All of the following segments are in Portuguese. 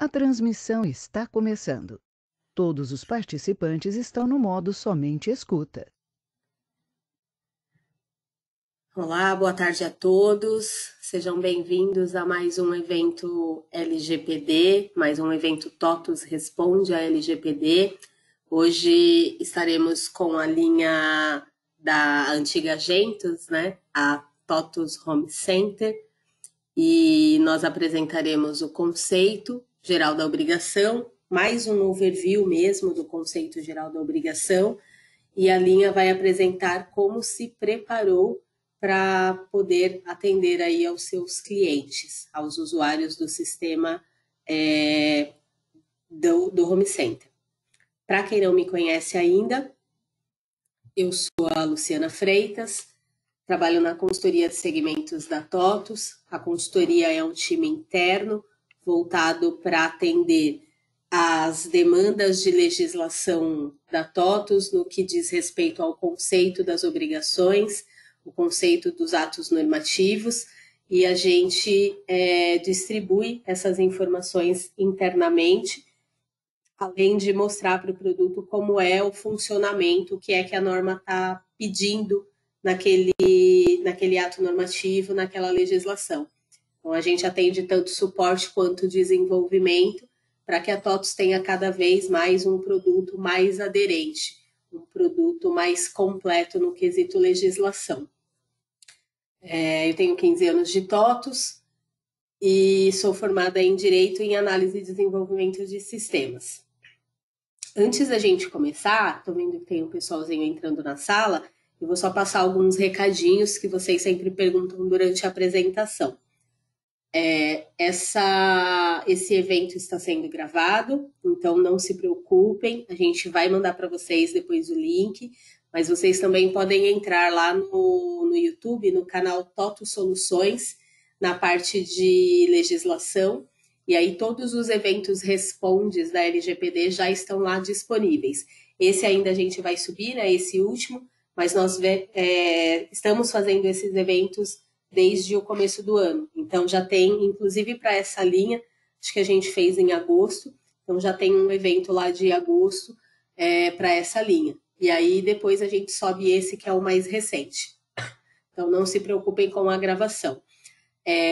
A transmissão está começando. Todos os participantes estão no modo somente escuta. Olá, boa tarde a todos. Sejam bem-vindos a mais um evento LGPD, mais um evento TOTUS Responde a LGPD. Hoje estaremos com a linha da antiga Gentos, né? A TOTUS Home Center, e nós apresentaremos o conceito geral da obrigação, mais um overview mesmo do conceito geral da obrigação, e a linha vai apresentar como se preparou para poder atender aí aos seus clientes, aos usuários do sistema do Home Center. Para quem não me conhece ainda, eu sou a Luciana Freitas, trabalho na consultoria de segmentos da TOTUS. A consultoria é um time interno voltado para atender as demandas de legislação da TOTUS no que diz respeito ao conceito das obrigações, o conceito dos atos normativos, e a gente distribui essas informações internamente, além de mostrar para o produto como é o funcionamento, o que é que a norma está pedindo naquele ato normativo, naquela legislação. Então, a gente atende tanto suporte quanto desenvolvimento, para que a TOTUS tenha cada vez mais um produto mais aderente, um produto mais completo no quesito legislação. Eu tenho 15 anos de TOTUS e sou formada em Direito em Análise e Desenvolvimento de Sistemas. Antes da gente começar, estou vendo que tem um pessoalzinho entrando na sala, eu vou só passar alguns recadinhos que vocês sempre perguntam durante a apresentação. Esse evento está sendo gravado, então não se preocupem, a gente vai mandar para vocês depois o link, mas vocês também podem entrar lá no YouTube, no canal TOTUS Soluções, na parte de legislação, e aí todos os eventos respondes da LGPD já estão lá disponíveis. Esse ainda a gente vai subir, né, esse último, mas nós estamos fazendo esses eventos desde o começo do ano. Então já tem, inclusive para essa linha, acho que a gente fez em agosto, então já tem um evento lá de agosto para essa linha. E aí depois a gente sobe esse que é o mais recente. Então não se preocupem com a gravação.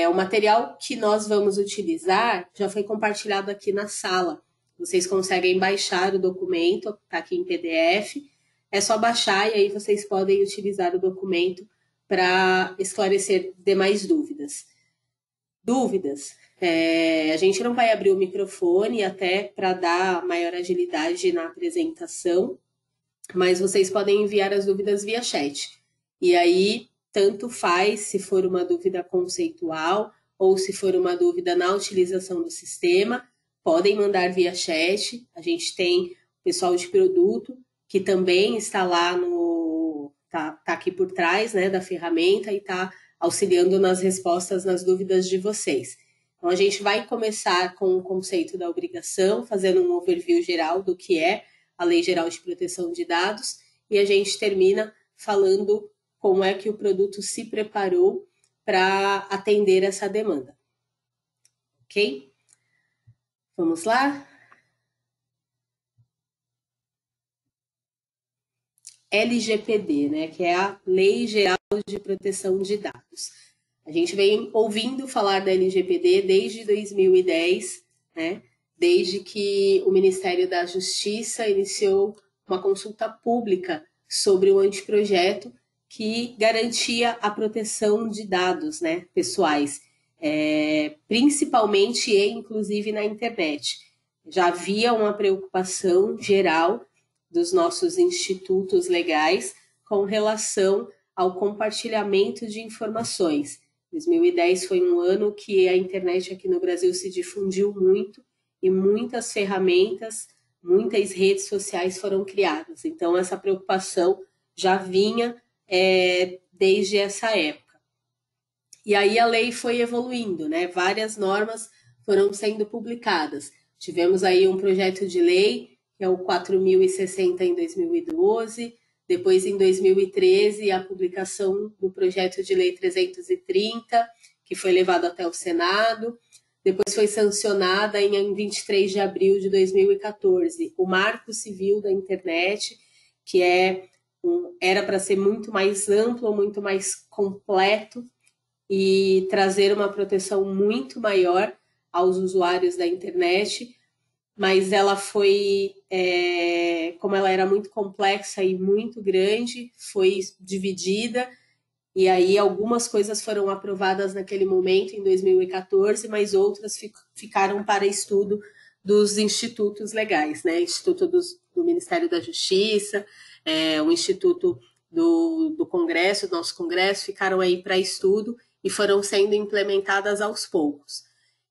O material que nós vamos utilizar já foi compartilhado aqui na sala. Vocês conseguem baixar o documento, está aqui em PDF. É só baixar e aí vocês podem utilizar o documento para esclarecer demais dúvidas. A gente não vai abrir o microfone até para dar maior agilidade na apresentação, mas vocês podem enviar as dúvidas via chat. E aí, tanto faz se for uma dúvida conceitual ou se for uma dúvida na utilização do sistema, podem mandar via chat. A gente tem o pessoal de produto que também está lá tá aqui por trás, né, da ferramenta e está auxiliando nas respostas nas dúvidas de vocês. Então, a gente vai começar com o conceito da obrigação, fazendo um overview geral do que é a Lei Geral de Proteção de Dados, e a gente termina falando como é que o produto se preparou para atender essa demanda. Ok? Vamos lá? LGPD, né, que é a Lei Geral de Proteção de Dados. A gente vem ouvindo falar da LGPD desde 2010, né, desde que o Ministério da Justiça iniciou uma consulta pública sobre o anteprojeto que garantia a proteção de dados, né, pessoais, principalmente e inclusive na internet. Já havia uma preocupação geral dos nossos institutos legais com relação ao compartilhamento de informações. 2010 foi um ano que a internet aqui no Brasil se difundiu muito e muitas ferramentas, muitas redes sociais foram criadas. Então, essa preocupação já vinha desde essa época. E aí a lei foi evoluindo, né? Várias normas foram sendo publicadas. Tivemos aí um projeto de lei, que é o 4.060 em 2012, depois em 2013 a publicação do projeto de lei 330, que foi levado até o Senado. depois foi sancionada em 23 de abril de 2014, o Marco Civil da Internet, que era para ser muito mais amplo, muito mais completo e trazer uma proteção muito maior aos usuários da internet, mas ela foi, como ela era muito complexa e muito grande, foi dividida, e aí algumas coisas foram aprovadas naquele momento, em 2014, mas outras ficaram para estudo dos institutos legais, né? Instituto do Ministério da Justiça, o Instituto do Congresso, do nosso Congresso, ficaram aí para estudo e foram sendo implementadas aos poucos.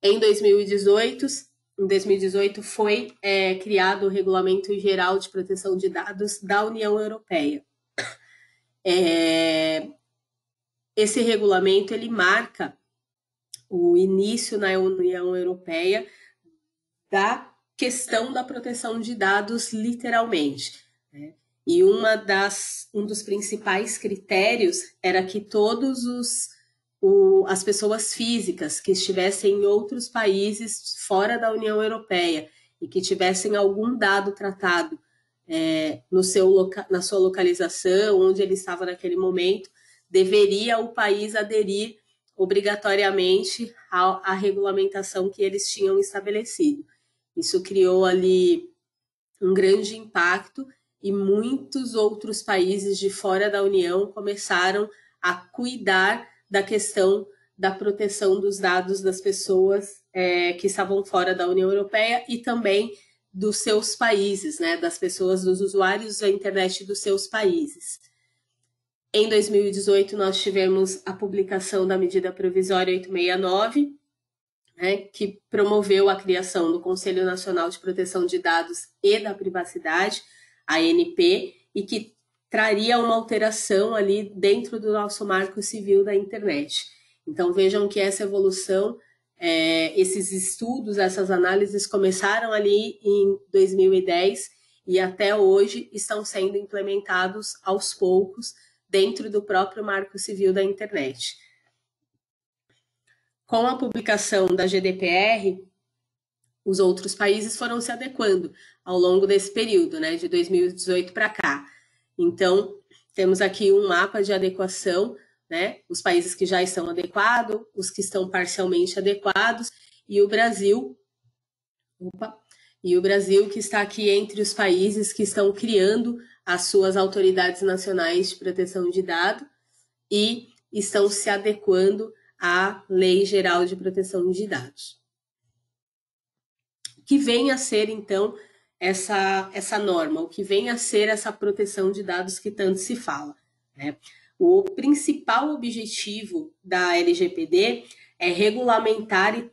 Em 2018 foi criado o Regulamento Geral de Proteção de Dados da União Europeia. Esse regulamento ele marca o início na União Europeia da questão da proteção de dados, literalmente, né? E um dos principais critérios era que as pessoas físicas que estivessem em outros países fora da União Europeia e que tivessem algum dado tratado na sua localização, onde ele estava naquele momento, deveria o país aderir obrigatoriamente à regulamentação que eles tinham estabelecido. Isso criou ali um grande impacto e muitos outros países de fora da União começaram a cuidar da questão da proteção dos dados das pessoas que estavam fora da União Europeia e também dos seus países, né, das pessoas, dos usuários da internet dos seus países. Em 2018, nós tivemos a publicação da medida provisória 869, né, que promoveu a criação do Conselho Nacional de Proteção de Dados e da Privacidade, ANP, e que traria uma alteração ali dentro do nosso Marco Civil da Internet. Então, vejam que essa evolução, esses estudos, essas análises começaram ali em 2010 e até hoje estão sendo implementados aos poucos dentro do próprio Marco Civil da Internet. Com a publicação da GDPR, os outros países foram se adequando ao longo desse período, né, de 2018 para cá. Então, temos aqui um mapa de adequação, né, os países que já estão adequados, os que estão parcialmente adequados, e o Brasil que está aqui entre os países que estão criando as suas autoridades nacionais de proteção de dados e estão se adequando à Lei Geral de Proteção de Dados. O que vem a ser, então, essa norma, o que vem a ser essa proteção de dados que tanto se fala, né? O principal objetivo da LGPD é regulamentar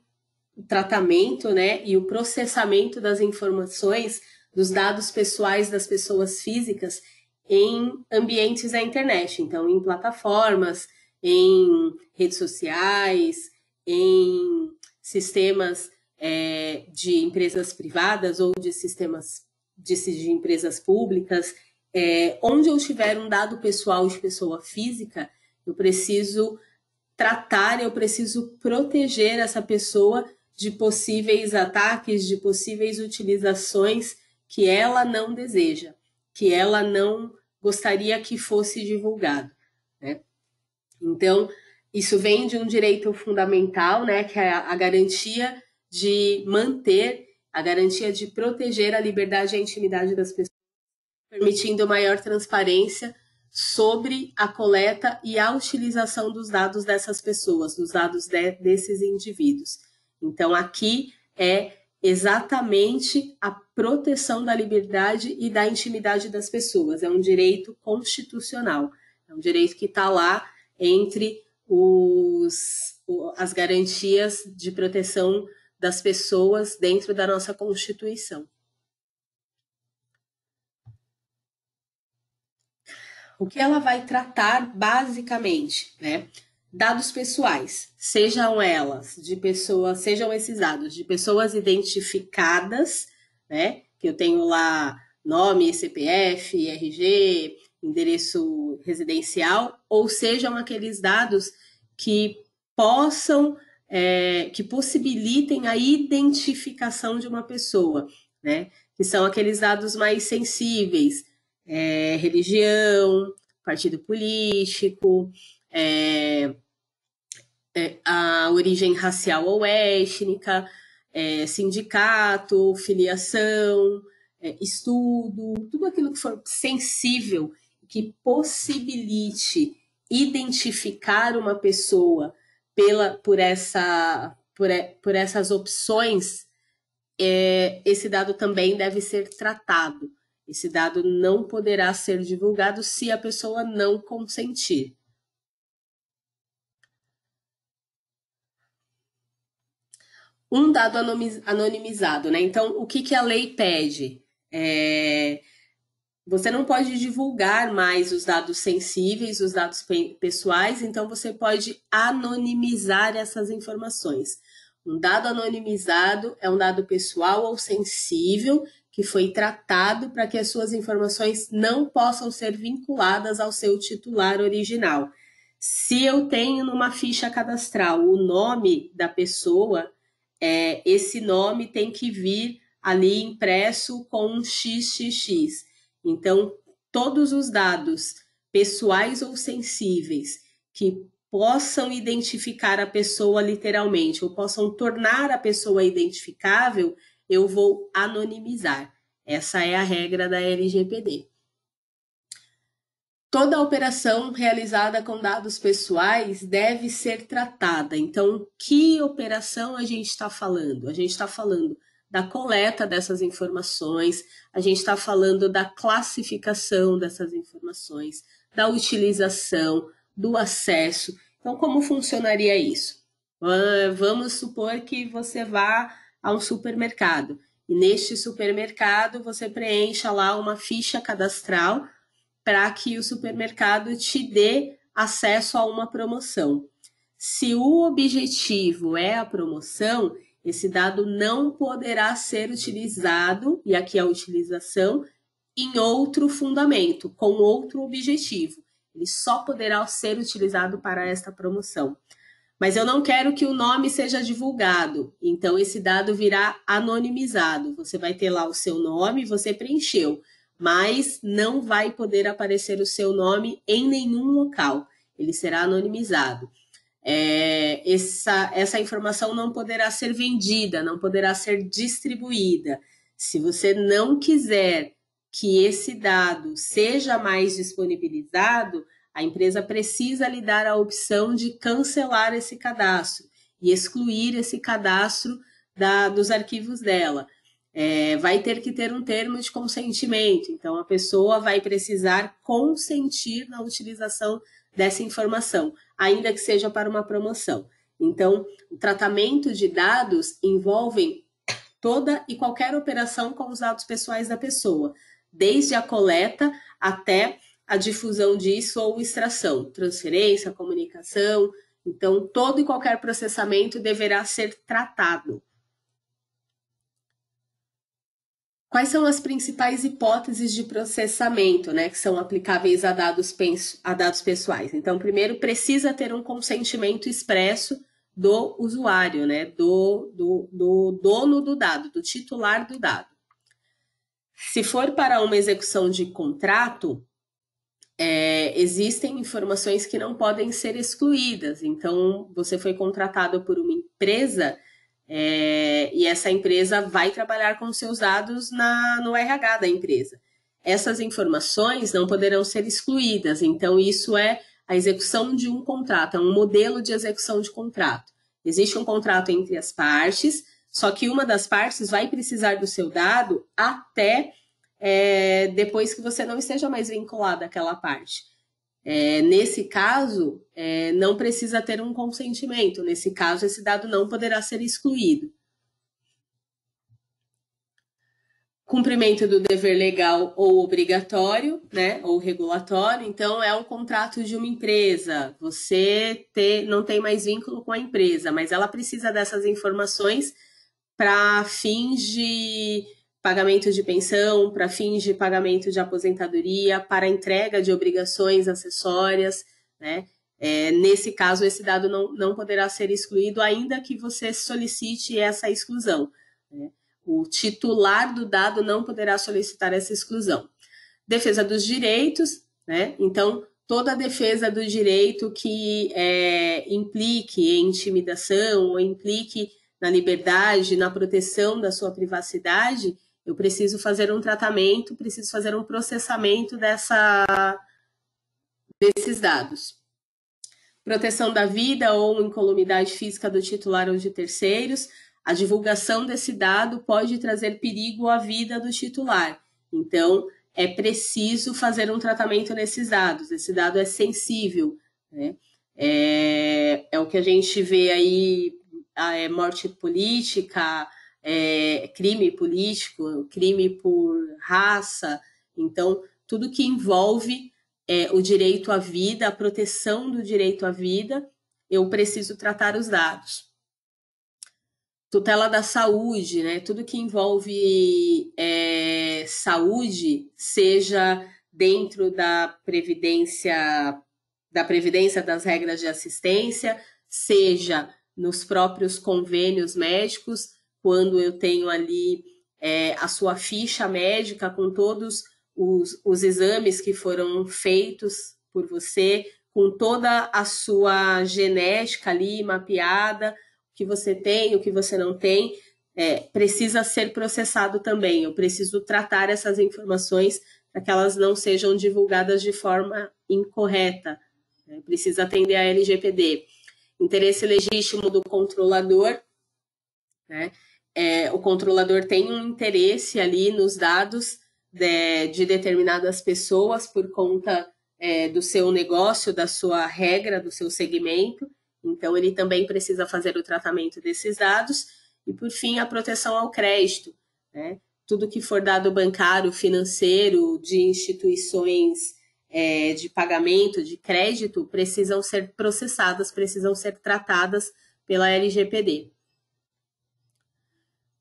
o tratamento, né, e o processamento das informações dos dados pessoais das pessoas físicas em ambientes da internet, então em plataformas, em redes sociais, em sistemas de empresas privadas ou de sistemas de empresas públicas, onde eu tiver um dado pessoal de pessoa física, eu preciso tratar, eu preciso proteger essa pessoa de possíveis ataques, de possíveis utilizações que ela não deseja, que ela não gostaria que fosse divulgado, né? Então, isso vem de um direito fundamental, né, que é a garantia de manter, a garantia de proteger a liberdade e a intimidade das pessoas, permitindo maior transparência sobre a coleta e a utilização dos dados dessas pessoas, dos dados desses indivíduos. Então, aqui é exatamente a proteção da liberdade e da intimidade das pessoas. É um direito constitucional, é um direito que está lá entre as garantias de proteção das pessoas dentro da nossa Constituição. O que ela vai tratar basicamente, né? Dados pessoais, sejam esses dados de pessoas identificadas, né? Que eu tenho lá nome, CPF, RG, endereço residencial, ou sejam aqueles dados que possam que possibilitem a identificação de uma pessoa, né? Que são aqueles dados mais sensíveis, religião, partido político, a origem racial ou étnica, sindicato, filiação, estudo, tudo aquilo que for sensível, que possibilite identificar uma pessoa por essas opções, esse dado também deve ser tratado. Esse dado não poderá ser divulgado se a pessoa não consentir. Um dado anonimizado, né? Então, o que a lei pede? Você não pode divulgar mais os dados sensíveis, os dados pessoais, então você pode anonimizar essas informações. Um dado anonimizado é um dado pessoal ou sensível que foi tratado para que as suas informações não possam ser vinculadas ao seu titular original. Se eu tenho numa ficha cadastral o nome da pessoa, esse nome tem que vir ali impresso com um XXX. Então, todos os dados pessoais ou sensíveis que possam identificar a pessoa literalmente ou possam tornar a pessoa identificável, eu vou anonimizar. Essa é a regra da LGPD. Toda operação realizada com dados pessoais deve ser tratada. Então, que operação a gente está falando? A gente está falando da coleta dessas informações, a gente está falando da classificação dessas informações, da utilização, do acesso. Então, como funcionaria isso? Vamos supor que você vá a um supermercado e neste supermercado você preencha lá uma ficha cadastral para que o supermercado te dê acesso a uma promoção. Se o objetivo é a promoção, esse dado não poderá ser utilizado, e aqui a utilização, em outro fundamento, com outro objetivo. Ele só poderá ser utilizado para esta promoção. Mas eu não quero que o nome seja divulgado, então esse dado virá anonimizado. Você vai ter lá o seu nome, você preencheu, mas não vai poder aparecer o seu nome em nenhum local. Ele será anonimizado. Essa informação não poderá ser vendida, não poderá ser distribuída. Se você não quiser que esse dado seja mais disponibilizado, a empresa precisa lhe dar a opção de cancelar esse cadastro e excluir esse cadastro dos arquivos dela. Vai ter que ter um termo de consentimento, então a pessoa vai precisar consentir na utilização dessa informação, ainda que seja para uma promoção. Então, o tratamento de dados envolve toda e qualquer operação com os dados pessoais da pessoa, desde a coleta até a difusão disso ou extração, transferência, comunicação. Então, todo e qualquer processamento deverá ser tratado. Quais são as principais hipóteses de processamento, né, que são aplicáveis a dados pessoais? Então, primeiro, precisa ter um consentimento expresso do usuário, né, do dono do dado, do titular do dado. Se for para uma execução de contrato, existem informações que não podem ser excluídas. Então, você foi contratado por uma empresa e essa empresa vai trabalhar com seus dados no RH da empresa. Essas informações não poderão ser excluídas. Então, isso é a execução de um contrato, é um modelo de execução de contrato. Existe um contrato entre as partes, só que uma das partes vai precisar do seu dado até depois que você não esteja mais vinculado àquela parte. Nesse caso, não precisa ter um consentimento. Nesse caso, esse dado não poderá ser excluído. Cumprimento do dever legal ou obrigatório, né, ou regulatório. Então, é um contrato de uma empresa. Você não tem mais vínculo com a empresa, mas ela precisa dessas informações para fins de pagamento de pensão, para fins de pagamento de aposentadoria, para entrega de obrigações acessórias, né? Nesse caso, esse dado não poderá ser excluído, ainda que você solicite essa exclusão, né? O titular do dado não poderá solicitar essa exclusão. Defesa dos direitos, né? Então, toda a defesa do direito que implique em intimidação ou implique na liberdade, na proteção da sua privacidade, eu preciso fazer um tratamento, preciso fazer um processamento desses dados. Proteção da vida ou incolumidade física do titular ou de terceiros. A divulgação desse dado pode trazer perigo à vida do titular. Então, é preciso fazer um tratamento nesses dados. Esse dado é sensível, né? É o que a gente vê aí, morte política, crime político, crime por raça. Então, tudo que envolve o direito à vida, a proteção do direito à vida, eu preciso tratar os dados. Tutela da saúde, né? Tudo que envolve saúde, seja dentro da previdência das regras de assistência, seja nos próprios convênios médicos, quando eu tenho ali a sua ficha médica com todos os exames que foram feitos por você, com toda a sua genética ali mapeada, o que você tem, o que você não tem, precisa ser processado também. Eu preciso tratar essas informações para que elas não sejam divulgadas de forma incorreta. Precisa atender a LGPD. Interesse legítimo do controlador, né? O controlador tem um interesse ali nos dados de determinadas pessoas por conta do seu negócio, da sua regra, do seu segmento. Então, ele também precisa fazer o tratamento desses dados. E, por fim, a proteção ao crédito, né? Tudo que for dado bancário, financeiro, de instituições de pagamento, de crédito, precisam ser processadas, precisam ser tratadas pela LGPD.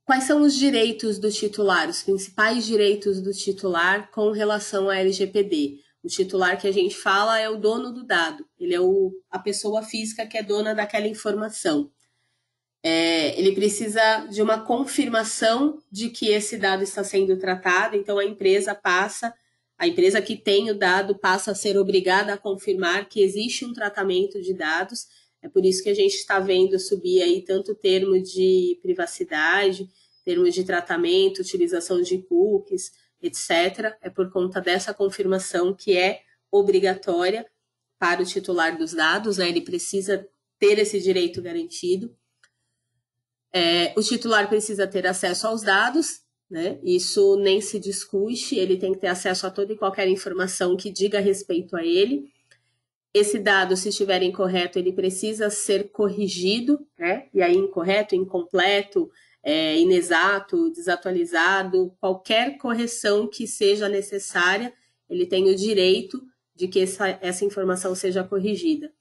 Quais são os direitos do titular, os principais direitos do titular com relação à LGPD? O titular que a gente fala é o dono do dado, ele é a pessoa física que é dona daquela informação. Ele precisa de uma confirmação de que esse dado está sendo tratado, então a empresa que tem o dado passa a ser obrigada a confirmar que existe um tratamento de dados. É por isso que a gente está vendo subir aí tanto o termo de privacidade, termo de tratamento, utilização de cookies, etc. É por conta dessa confirmação que é obrigatória para o titular dos dados, né? Ele precisa ter esse direito garantido. O titular precisa ter acesso aos dados, né? Isso nem se discute, ele tem que ter acesso a toda e qualquer informação que diga respeito a ele. Esse dado, se estiver incorreto, ele precisa ser corrigido, né? E aí, incorreto, incompleto, inexato, desatualizado, qualquer correção que seja necessária, ele tem o direito de que essa informação seja corrigida.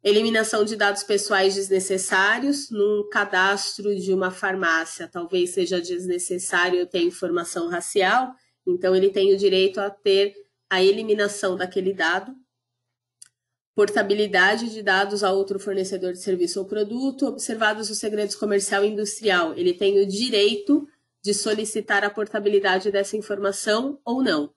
Eliminação de dados pessoais desnecessários num cadastro de uma farmácia. Talvez seja desnecessário ter informação racial, então ele tem o direito a ter a eliminação daquele dado. Portabilidade de dados a outro fornecedor de serviço ou produto, observados os segredos comercial e industrial. Ele tem o direito de solicitar a portabilidade dessa informação ou não,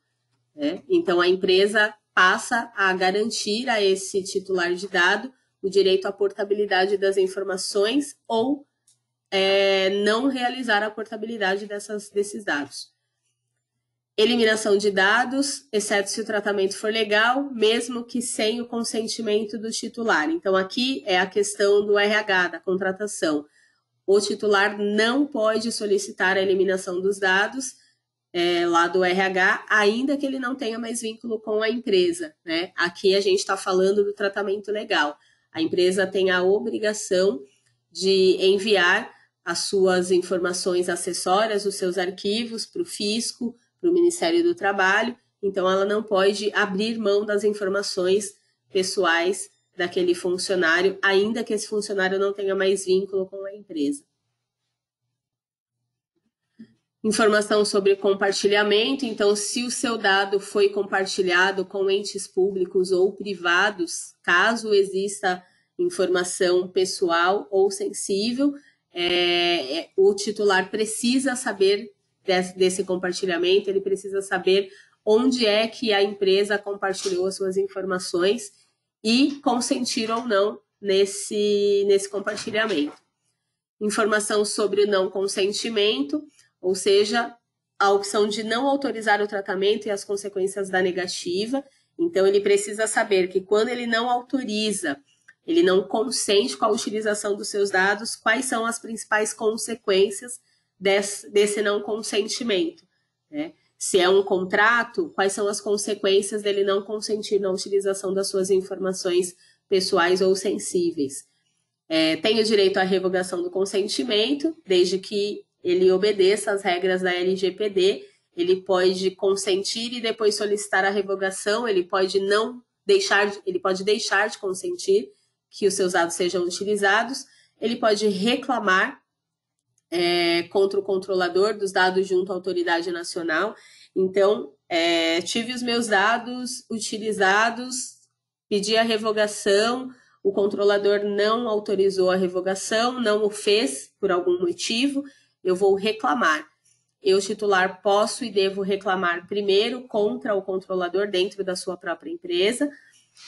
né? Então, a empresa passa a garantir a esse titular de dado o direito à portabilidade das informações ou não realizar a portabilidade desses dados. Eliminação de dados, exceto se o tratamento for legal, mesmo que sem o consentimento do titular. Então, aqui é a questão do RH, da contratação. O titular não pode solicitar a eliminação dos dados lá do RH, ainda que ele não tenha mais vínculo com a empresa, né? Aqui a gente está falando do tratamento legal. A empresa tem a obrigação de enviar as suas informações acessórias, os seus arquivos para o fisco, para o Ministério do Trabalho, então ela não pode abrir mão das informações pessoais daquele funcionário, ainda que esse funcionário não tenha mais vínculo com a empresa. Informação sobre compartilhamento, então se o seu dado foi compartilhado com entes públicos ou privados, caso exista informação pessoal ou sensível, o titular precisa saber desse compartilhamento, ele precisa saber onde é que a empresa compartilhou as suas informações e consentir ou não nesse compartilhamento. Informação sobre o não consentimento, ou seja, a opção de não autorizar o tratamento e as consequências da negativa. Então, ele precisa saber que quando ele não autoriza, ele não consente com a utilização dos seus dados, quais são as principais consequências desse não consentimento, né? Se é um contrato, quais são as consequências dele não consentir na utilização das suas informações pessoais ou sensíveis. Tem o direito à revogação do consentimento, desde que ele obedeça às regras da LGPD, ele pode consentir e depois solicitar a revogação, ele pode deixar de consentir que os seus dados sejam utilizados, ele pode reclamar contra o controlador dos dados junto à autoridade nacional. Então, tive os meus dados utilizados, pedi a revogação, o controlador não autorizou a revogação, não o fez por algum motivo, eu vou reclamar. Eu, titular, posso e devo reclamar primeiro contra o controlador dentro da sua própria empresa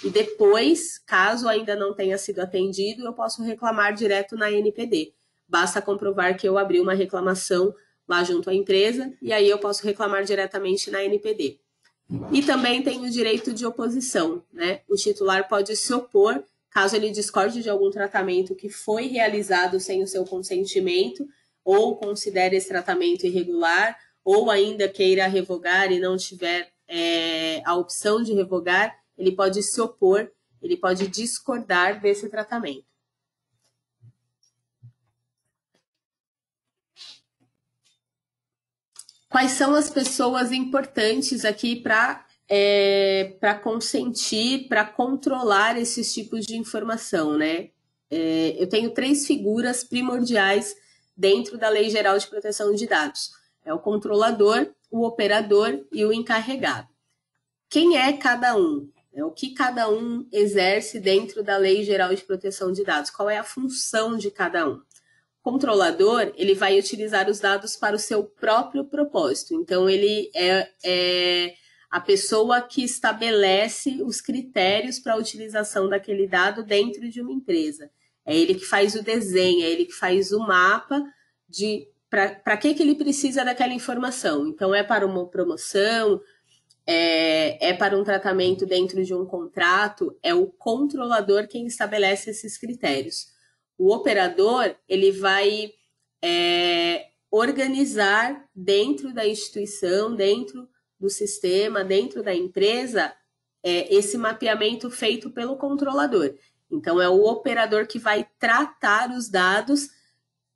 e depois, caso ainda não tenha sido atendido, eu posso reclamar direto na NPD. Basta comprovar que eu abri uma reclamação lá junto à empresa e aí eu posso reclamar diretamente na NPD. E também tem o direito de oposição, né? O titular pode se opor caso ele discorde de algum tratamento que foi realizado sem o seu consentimento ou considere esse tratamento irregular, ou ainda queira revogar e não tiver a opção de revogar, ele pode se opor, ele pode discordar desse tratamento. Quais são as pessoas importantes aqui para consentir, para controlar esses tipos de informação, né? Eu tenho 3 figuras primordiais dentro da Lei Geral de Proteção de Dados. É o controlador, o operador e o encarregado. Quem é cada um? O que cada um exerce dentro da Lei Geral de Proteção de Dados? Qual é a função de cada um? O controlador, ele vai utilizar os dados para o seu próprio propósito. Então, ele é a pessoa que estabelece os critérios para a utilização daquele dado dentro de uma empresa. É ele que faz o desenho, é ele que faz o mapa de para que ele precisa daquela informação. Então, é para uma promoção, é para um tratamento dentro de um contrato, é o controlador quem estabelece esses critérios. O operador, ele vai organizar dentro da instituição, dentro do sistema, dentro da empresa, esse mapeamento feito pelo controlador. Então, é o operador que vai tratar os dados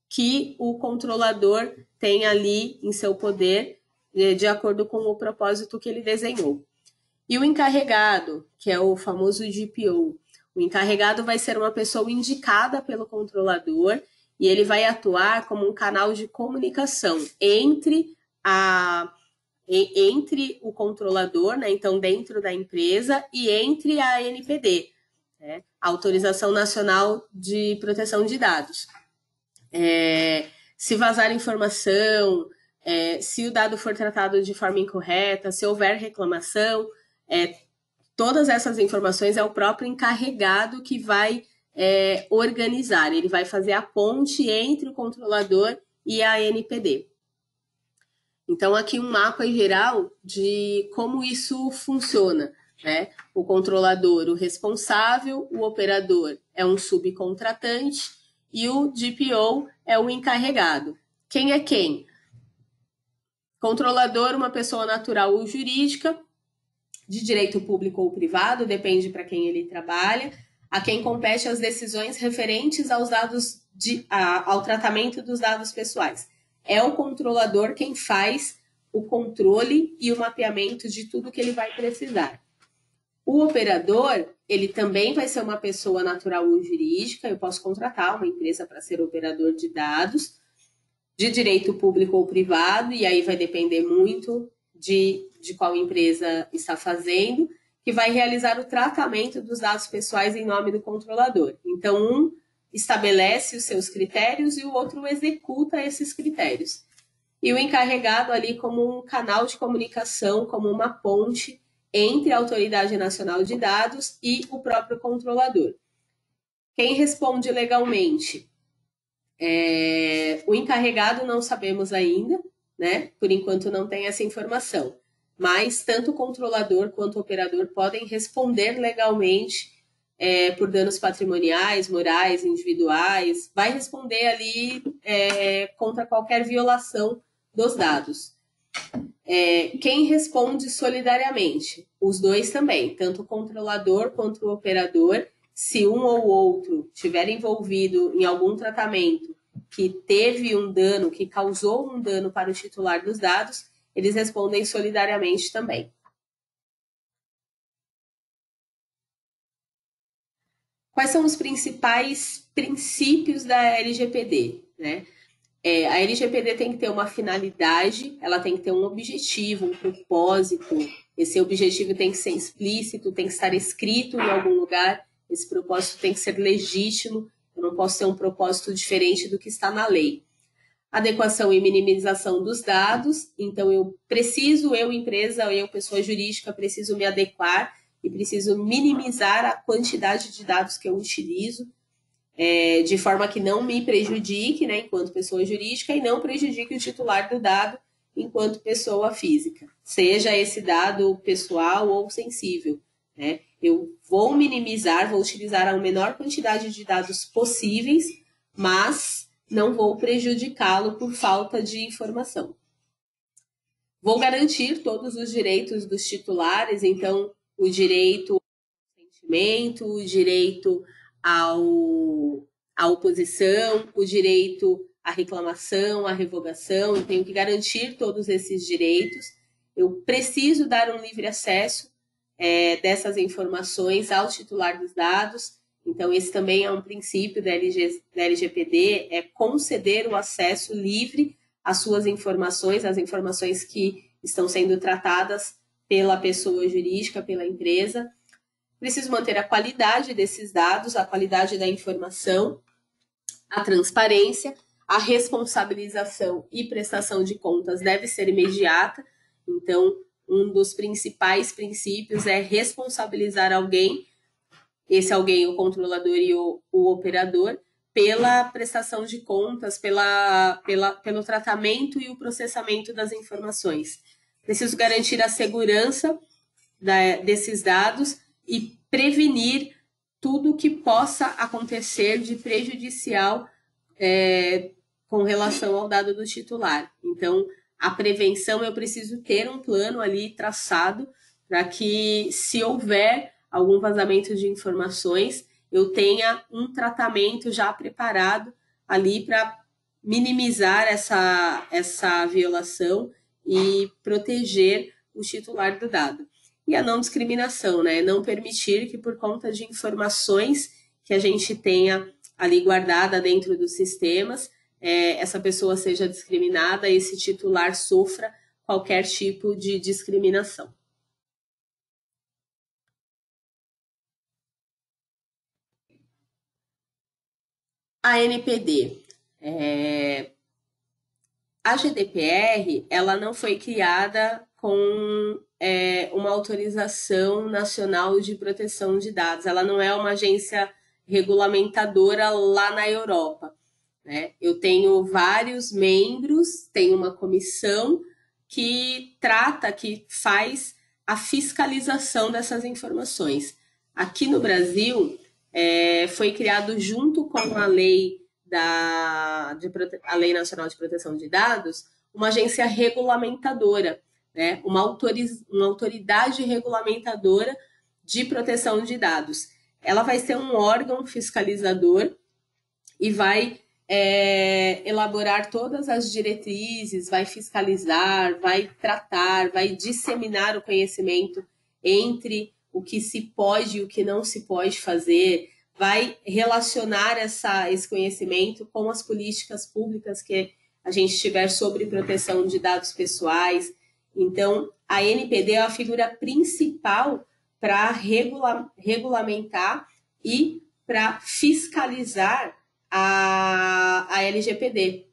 que o controlador tem ali em seu poder, de acordo com o propósito que ele desenhou. E o encarregado, que é o famoso DPO, o encarregado vai ser uma pessoa indicada pelo controlador e ele vai atuar como um canal de comunicação entre o controlador, né, então dentro da empresa, e entre a ANPD, né, a Autorização Nacional de Proteção de Dados. Se vazar informação, se o dado for tratado de forma incorreta, se houver reclamação, todas essas informações é o próprio encarregado que vai organizar, ele vai fazer a ponte entre o controlador e a ANPD. Então, aqui um mapa geral de como isso funciona, né? O controlador, o responsável, o operador é um subcontratante e o DPO é o encarregado. Quem é quem? Controlador, uma pessoa natural ou jurídica, de direito público ou privado, depende para quem ele trabalha, a quem compete as decisões referentes aos dados ao tratamento dos dados pessoais. É o controlador quem faz o controle e o mapeamento de tudo que ele vai precisar. O operador, ele também vai ser uma pessoa natural ou jurídica, eu posso contratar uma empresa para ser operador de dados, de direito público ou privado, e aí vai depender muito de qual empresa está fazendo, que vai realizar o tratamento dos dados pessoais em nome do controlador. Então, um estabelece os seus critérios e o outro executa esses critérios. E o encarregado ali como um canal de comunicação, como uma ponte entre a Autoridade Nacional de Dados e o próprio controlador. Quem responde legalmente? O encarregado não sabemos ainda, né? Por enquanto não tem essa informação. Mas tanto o controlador quanto o operador podem responder legalmente por danos patrimoniais, morais, individuais. Vai responder ali contra qualquer violação dos dados. Quem responde solidariamente? Os dois também, tanto o controlador quanto o operador. Se um ou outro estiver envolvido em algum tratamento que teve um dano, que causou um dano para o titular dos dados, eles respondem solidariamente também. Quais são os principais princípios da LGPD, né? A LGPD tem que ter uma finalidade, ela tem que ter um objetivo, um propósito. Esse objetivo tem que ser explícito, tem que estar escrito em algum lugar. Esse propósito tem que ser legítimo. Eu não posso ter um propósito diferente do que está na lei. Adequação e minimização dos dados. Então, eu, empresa, eu, pessoa jurídica, preciso me adequar e preciso minimizar a quantidade de dados que eu utilizo. De forma que não me prejudique, né, enquanto pessoa jurídica, e não prejudique o titular do dado enquanto pessoa física, seja esse dado pessoal ou sensível, né? Eu vou minimizar, vou utilizar a menor quantidade de dados possíveis, mas não vou prejudicá-lo por falta de informação. Vou garantir todos os direitos dos titulares, então o direito ao consentimento, o direito à oposição, o direito à reclamação, à revogação. Eu tenho que garantir todos esses direitos. Eu preciso dar um livre acesso dessas informações ao titular dos dados. Então, esse também é um princípio da LGPD, é conceder o acesso livre às suas informações, às informações que estão sendo tratadas pela pessoa jurídica, pela empresa. Preciso manter a qualidade desses dados, a qualidade da informação, a transparência, a responsabilização e prestação de contas deve ser imediata. Então, um dos principais princípios é responsabilizar alguém, esse alguém, o controlador e o operador, pela prestação de contas, pelo tratamento e o processamento das informações. Preciso garantir a segurança desses dados e prevenir tudo que possa acontecer de prejudicial com relação ao dado do titular. Então, a prevenção, eu preciso ter um plano ali traçado para que, se houver algum vazamento de informações, eu tenha um tratamento já preparado ali para minimizar essa violação e proteger o titular do dado. E a não discriminação, né? Não permitir que, por conta de informações que a gente tenha ali guardada dentro dos sistemas, essa pessoa seja discriminada, esse titular sofra qualquer tipo de discriminação. A NPD. A GDPR, ela não foi criada com uma autorização nacional de proteção de dados. Ela não é uma agência regulamentadora lá na Europa, né? Eu tenho vários membros, tenho uma comissão que faz a fiscalização dessas informações. Aqui no Brasil, foi criado junto com a Lei a Lei Nacional de Proteção de Dados, uma agência regulamentadora, né? Uma autoridade regulamentadora de proteção de dados. Ela vai ser um órgão fiscalizador e vai elaborar todas as diretrizes, vai fiscalizar, vai tratar, vai disseminar o conhecimento entre o que se pode e o que não se pode fazer, vai relacionar esse conhecimento com as políticas públicas que a gente estiver sobre proteção de dados pessoais. Então, a NPD é a figura principal para regulamentar e para fiscalizar a LGPD.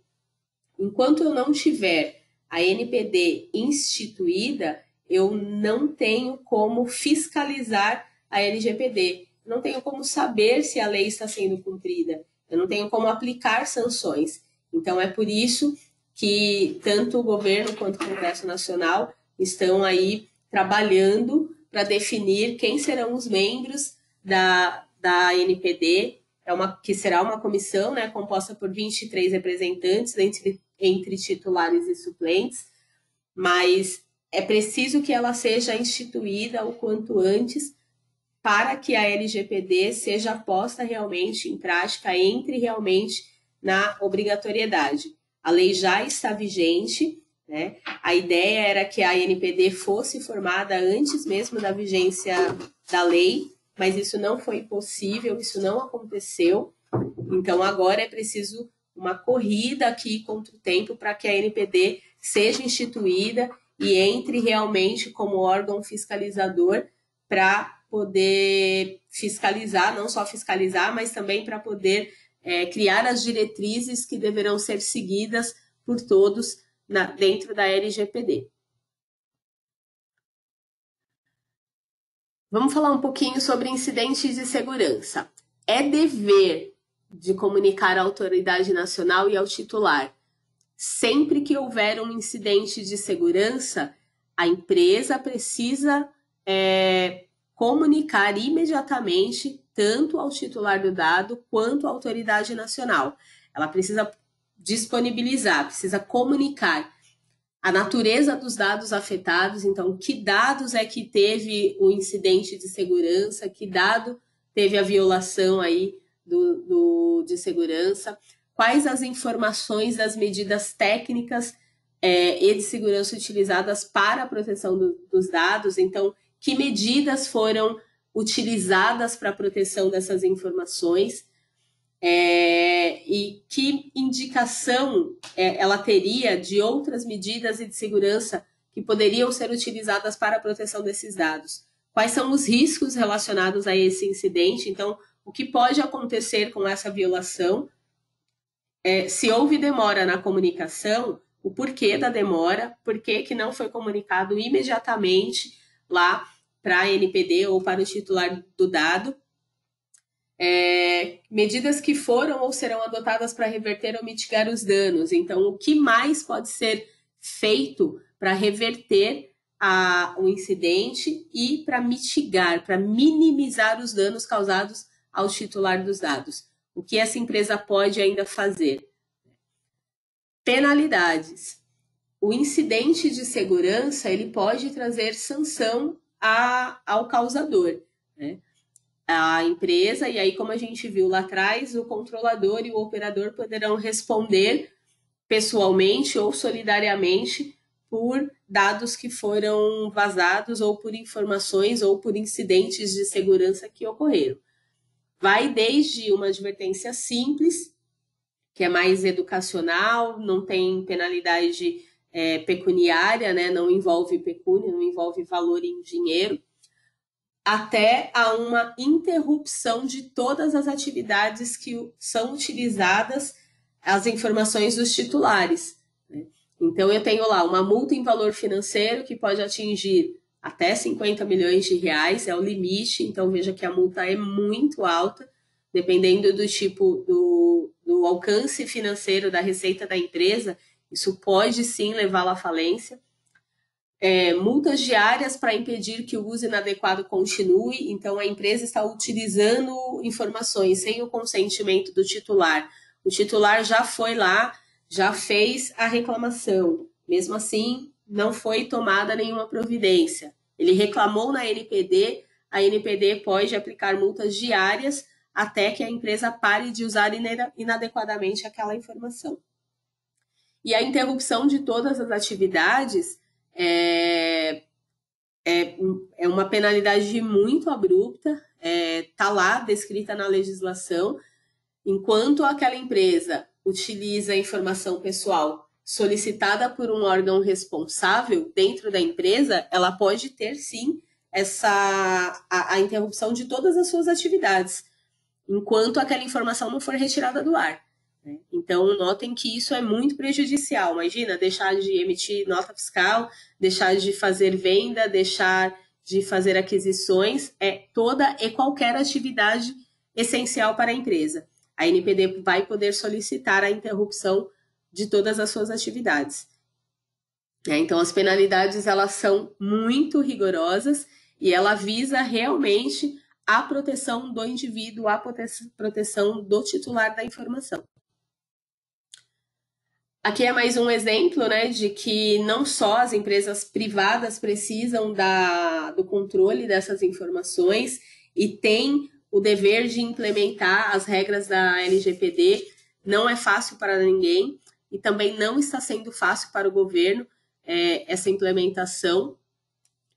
Enquanto eu não tiver a NPD instituída, eu não tenho como fiscalizar a LGPD. Não tenho como saber se a lei está sendo cumprida. Eu não tenho como aplicar sanções. Então, é por isso que tanto o governo quanto o Congresso Nacional estão aí trabalhando para definir quem serão os membros da NPD, que será uma comissão, né, composta por 23 representantes entre titulares e suplentes, mas é preciso que ela seja instituída o quanto antes para que a LGPD seja posta realmente em prática, entre realmente na obrigatoriedade. A lei já está vigente, né? A ideia era que a NPD fosse formada antes mesmo da vigência da lei, mas isso não foi possível, isso não aconteceu. Então, agora é preciso uma corrida aqui contra o tempo para que a NPD seja instituída e entre realmente como órgão fiscalizador para poder fiscalizar, não só fiscalizar, mas também para poder criar as diretrizes que deverão ser seguidas por todos dentro da LGPD. Vamos falar um pouquinho sobre incidentes de segurança. É dever de comunicar à autoridade nacional e ao titular. Sempre que houver um incidente de segurança, a empresa precisa comunicar imediatamente tanto ao titular do dado quanto à autoridade nacional. Ela precisa disponibilizar, precisa comunicar a natureza dos dados afetados, então, que dados é que teve o incidente de segurança, que dado teve a violação aí de segurança, quais as informações das medidas técnicas e de segurança utilizadas para a proteção dos dados, então, que medidas foram utilizadas para a proteção dessas informações, e que indicação ela teria de outras medidas de segurança que poderiam ser utilizadas para a proteção desses dados. Quais são os riscos relacionados a esse incidente? Então, o que pode acontecer com essa violação? Se houve demora na comunicação, o porquê da demora, por que não foi comunicado imediatamente lá para a NPD ou para o titular do dado. Medidas que foram ou serão adotadas para reverter ou mitigar os danos. Então, o que mais pode ser feito para reverter o incidente e para mitigar, para minimizar os danos causados ao titular dos dados? O que essa empresa pode ainda fazer? Penalidades. O incidente de segurança ele pode trazer sanção ao causador, né? A empresa, e aí como a gente viu lá atrás, o controlador e o operador poderão responder pessoalmente ou solidariamente por dados que foram vazados ou por informações ou por incidentes de segurança que ocorreram. Vai desde uma advertência simples, que é mais educacional, não tem penalidade pecuniária, né? Não envolve pecúnia, não envolve valor em dinheiro, até a uma interrupção de todas as atividades que são utilizadas as informações dos titulares, né? Então, eu tenho lá uma multa em valor financeiro que pode atingir até 50 milhões de reais, é o limite, então veja que a multa é muito alta, dependendo do tipo do alcance financeiro da receita da empresa, isso pode sim levá-la à falência. Multas diárias para impedir que o uso inadequado continue, então a empresa está utilizando informações sem o consentimento do titular. O titular já foi lá, já fez a reclamação, mesmo assim não foi tomada nenhuma providência. Ele reclamou na NPD, a NPD pode aplicar multas diárias até que a empresa pare de usar inadequadamente aquela informação. E a interrupção de todas as atividades é uma penalidade muito abrupta, está lá descrita na legislação. Enquanto aquela empresa utiliza a informação pessoal solicitada por um órgão responsável dentro da empresa, ela pode ter sim a interrupção de todas as suas atividades, enquanto aquela informação não for retirada do ar. Então, notem que isso é muito prejudicial. Imagina, deixar de emitir nota fiscal, deixar de fazer venda, deixar de fazer aquisições, toda e qualquer atividade essencial para a empresa. A NPD vai poder solicitar a interrupção de todas as suas atividades. Então, as penalidades elas são muito rigorosas e ela visa realmente a proteção do indivíduo, a proteção do titular da informação. Aqui é mais um exemplo, né, de que não só as empresas privadas precisam do controle dessas informações e têm o dever de implementar as regras da LGPD. Não é fácil para ninguém e também não está sendo fácil para o governo essa implementação,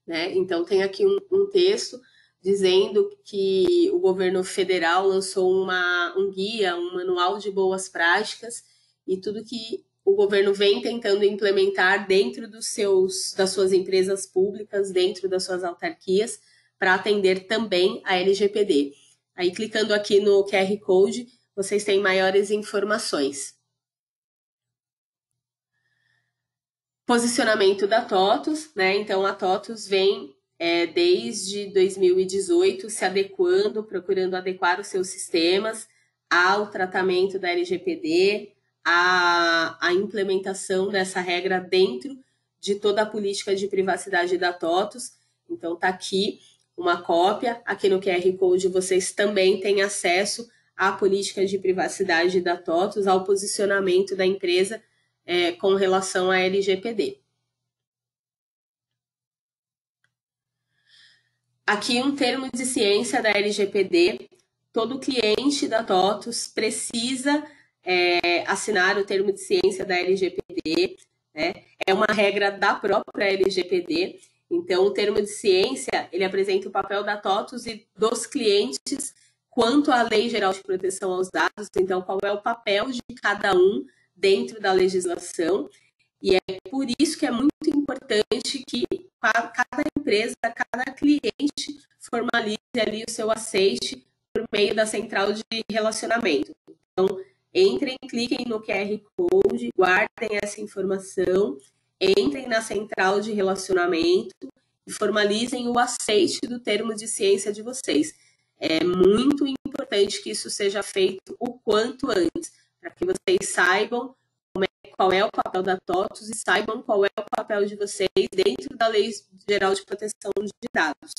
né? Então, tem aqui um texto dizendo que o governo federal lançou um guia, um manual de boas práticas e tudo que o governo vem tentando implementar dentro das suas empresas públicas, dentro das suas autarquias, para atender também a LGPD. Aí, clicando aqui no QR Code, vocês têm maiores informações. Posicionamento da TOTUS, né? Então, a TOTUS vem desde 2018 se adequando, procurando adequar os seus sistemas ao tratamento da LGPD, a implementação dessa regra dentro de toda a política de privacidade da TOTUS. Então, está aqui uma cópia. Aqui no QR Code vocês também têm acesso à política de privacidade da TOTUS, ao posicionamento da empresa com relação à LGPD. Aqui um termo de ciência da LGPD. Todo cliente da TOTUS precisa assinar o termo de ciência da LGPD, né? É uma regra da própria LGPD. Então, o termo de ciência, ele apresenta o papel da TOTUS e dos clientes quanto à Lei Geral de Proteção aos Dados. Então, qual é o papel de cada um dentro da legislação. E é por isso que é muito importante que cada empresa, cada cliente formalize ali o seu aceite por meio da central de relacionamento. Então, entrem, cliquem no QR Code, guardem essa informação, entrem na central de relacionamento e formalizem o aceite do termo de ciência de vocês. É muito importante que isso seja feito o quanto antes, para que vocês saibam qual é o papel da TOTUS e saibam qual é o papel de vocês dentro da Lei Geral de Proteção de Dados.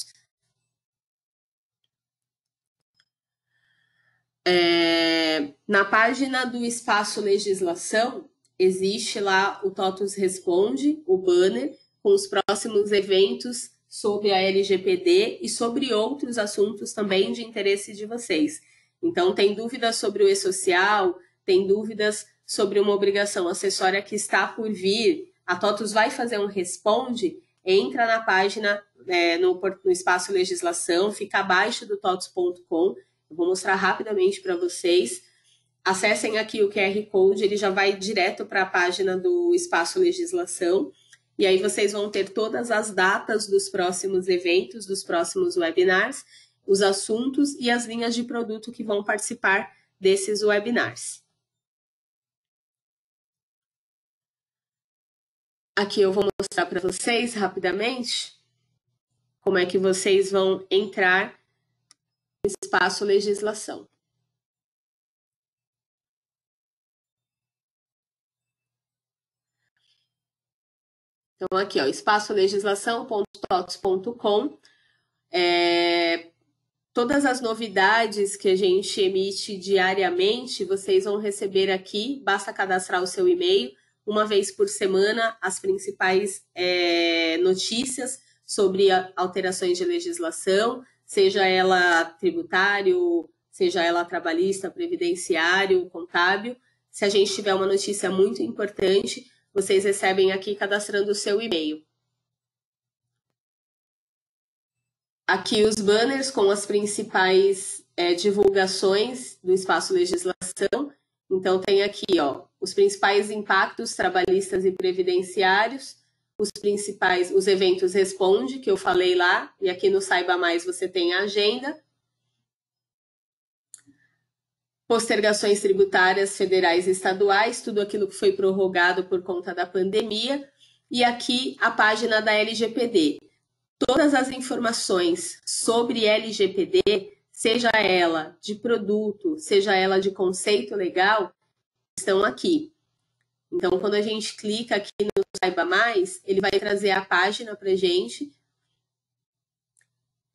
Na página do Espaço Legislação, existe lá o TOTUS Responde, o banner, com os próximos eventos sobre a LGPD e sobre outros assuntos também de interesse de vocês. Então, tem dúvidas sobre o e-social, tem dúvidas sobre uma obrigação acessória que está por vir, a TOTUS vai fazer um responde, entra na página, no Espaço Legislação, fica abaixo do totus.com. Eu vou mostrar rapidamente para vocês. Acessem aqui o QR Code, ele já vai direto para a página do Espaço Legislação. E aí vocês vão ter todas as datas dos próximos eventos, dos próximos webinars, os assuntos e as linhas de produto que vão participar desses webinars. Aqui eu vou mostrar para vocês rapidamente como é que vocês vão entrar no Espaço Legislação. Então, aqui, ó, espaçolegislação.totus.com. Todas as novidades que a gente emite diariamente, vocês vão receber aqui. Basta cadastrar o seu e-mail. Uma vez por semana, as principais notícias sobre alterações de legislação, seja ela tributário, seja ela trabalhista, previdenciário, contábil. Se a gente tiver uma notícia muito importante, vocês recebem aqui cadastrando o seu e-mail. Aqui os banners com as principais divulgações do Espaço Legislação. Então, tem aqui, ó, os principais impactos trabalhistas e previdenciários, os eventos Responde, que eu falei lá, e aqui no Saiba Mais você tem a agenda, postergações tributárias federais e estaduais, tudo aquilo que foi prorrogado por conta da pandemia, e aqui a página da LGPD. Todas as informações sobre LGPD, seja ela de produto, seja ela de conceito legal, estão aqui. Então, quando a gente clica aqui no Saiba Mais, ele vai trazer a página para a gente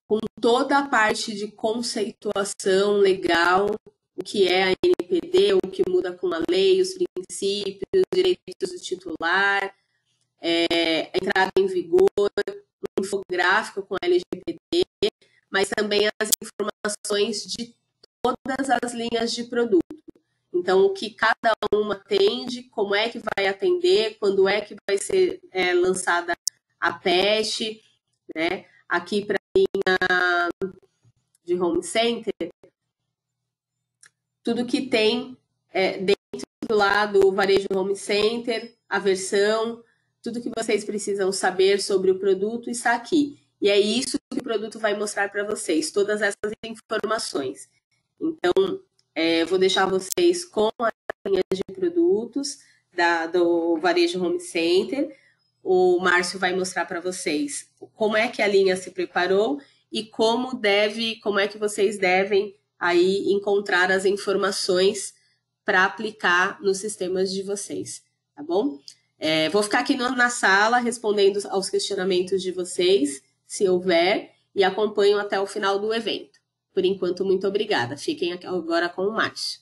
com toda a parte de conceituação legal, o que é a NPD, o que muda com a lei, os princípios, os direitos do titular, a entrada em vigor, um infográfico com a LGPD, mas também as informações de todas as linhas de produto. Então, o que cada uma atende, como é que vai atender, quando é que vai ser lançada a patch, né? Aqui para a linha de Home Center, tudo que tem dentro lá do Varejo Home Center, a versão, tudo que vocês precisam saber sobre o produto está aqui. E é isso que o produto vai mostrar para vocês, todas essas informações. Então, vou deixar vocês com a linha de produtos do Varejo Home Center. O Márcio vai mostrar para vocês como é que a linha se preparou e como é que vocês devem aí encontrar as informações para aplicar nos sistemas de vocês, tá bom? Vou ficar aqui na sala respondendo aos questionamentos de vocês, se houver, e acompanho até o final do evento. Por enquanto, muito obrigada. Fiquem agora com o Márcio.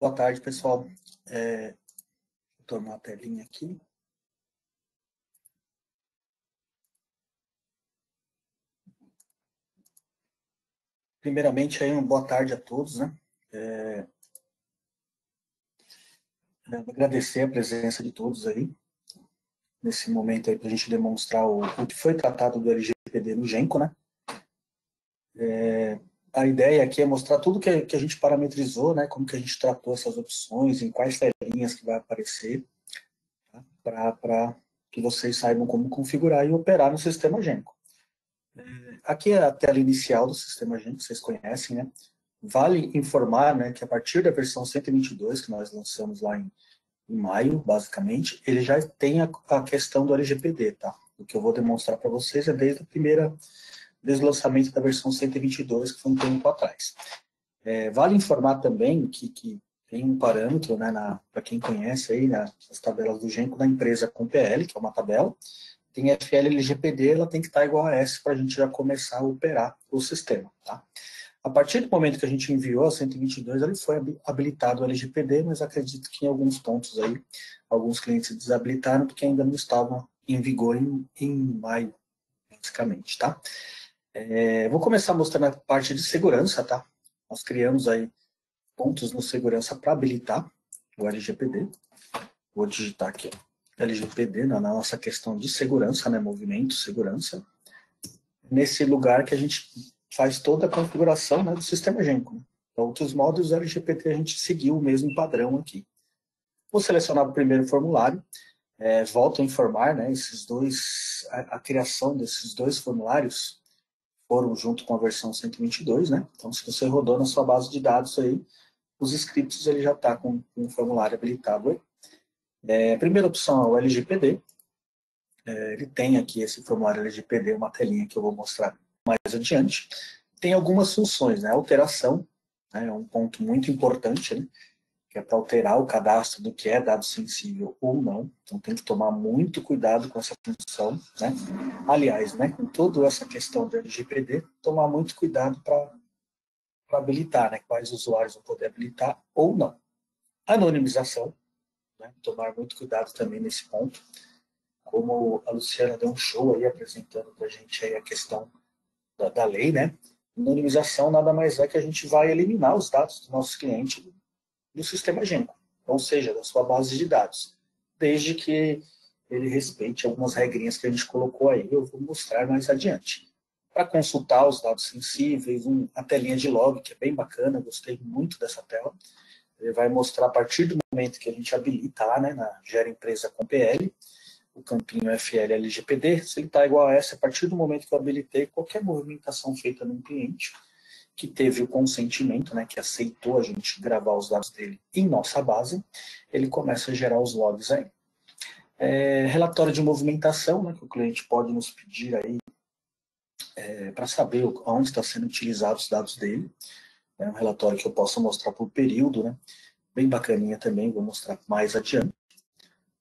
Boa tarde, pessoal. Vou tornar a telinha aqui. Primeiramente, aí, uma boa tarde a todos, né? Agradecer a presença de todos aí, nesse momento aí, para a gente demonstrar o que foi tratado do LGPD no Genco, né? A ideia aqui é mostrar tudo que a gente parametrizou, né? Como que a gente tratou essas opções, em quais telinhas que vai aparecer, tá? Para que vocês saibam como configurar e operar no sistema Genco. Aqui é a tela inicial do sistema Genco, vocês conhecem, né? Vale informar, né, que a partir da versão 122, que nós lançamos lá em maio, basicamente, ele já tem a questão do LGPD, tá? O que eu vou demonstrar para vocês é desde o lançamento da versão 122, que foi um tempo atrás. Vale informar também que tem um parâmetro, né, para quem conhece aí, nas tabelas do Genco, da empresa com PL, que é uma tabela, tem FL LGPD, ela tem que estar igual a essa para a gente já começar a operar o sistema, tá? A partir do momento que a gente enviou a 122, ele foi habilitado o LGPD, mas acredito que em alguns pontos aí, alguns clientes desabilitaram porque ainda não estavam em vigor em maio, basicamente, tá? Vou começar mostrando a parte de segurança, tá? Nós criamos aí pontos no segurança para habilitar o LGPD. Vou digitar aqui, ó. LGPD, na nossa questão de segurança, né, movimento, segurança, nesse lugar que a gente faz toda a configuração, né, do sistema Genco. Né? Então, outros módulos LGPD a gente seguiu o mesmo padrão aqui. Vou selecionar o primeiro formulário, volto a informar, né, a criação desses dois formulários foram junto com a versão 122, né, então se você rodou na sua base de dados aí, os scripts ele já está com um formulário habilitado aí. A primeira opção é o LGPD. Ele tem aqui esse formulário LGPD, uma telinha que eu vou mostrar mais adiante. Tem algumas funções, né? Alteração, né? É um ponto muito importante, né? Que é para alterar o cadastro do que é dado sensível ou não. Então tem que tomar muito cuidado com essa função, né? Aliás, né? Com toda essa questão do LGPD, tomar muito cuidado para habilitar, né? Quais usuários vão poder habilitar ou não. Anonimização. Né, tomar muito cuidado também nesse ponto, como a Luciana deu um show aí apresentando para a gente aí a questão da lei, né? Anonimização nada mais é que a gente vai eliminar os dados do nosso cliente do sistema Genco, ou seja, da sua base de dados, desde que ele respeite algumas regrinhas que a gente colocou aí, eu vou mostrar mais adiante. para consultar os dados sensíveis, a telinha de log, que é bem bacana, gostei muito dessa tela. Ele vai mostrar a partir do momento que a gente habilitar, né, na Gera Empresa com PL, o campinho FL LGPD, se ele está igual a essa, a partir do momento que eu habilitei, qualquer movimentação feita num cliente que teve o consentimento, né, que aceitou a gente gravar os dados dele em nossa base, ele começa a gerar os logs aí. Relatório de movimentação, né, que o cliente pode nos pedir aí para saber onde está sendo utilizados os dados dele. É um relatório que eu posso mostrar por período, né, bem bacaninha também, vou mostrar mais adiante.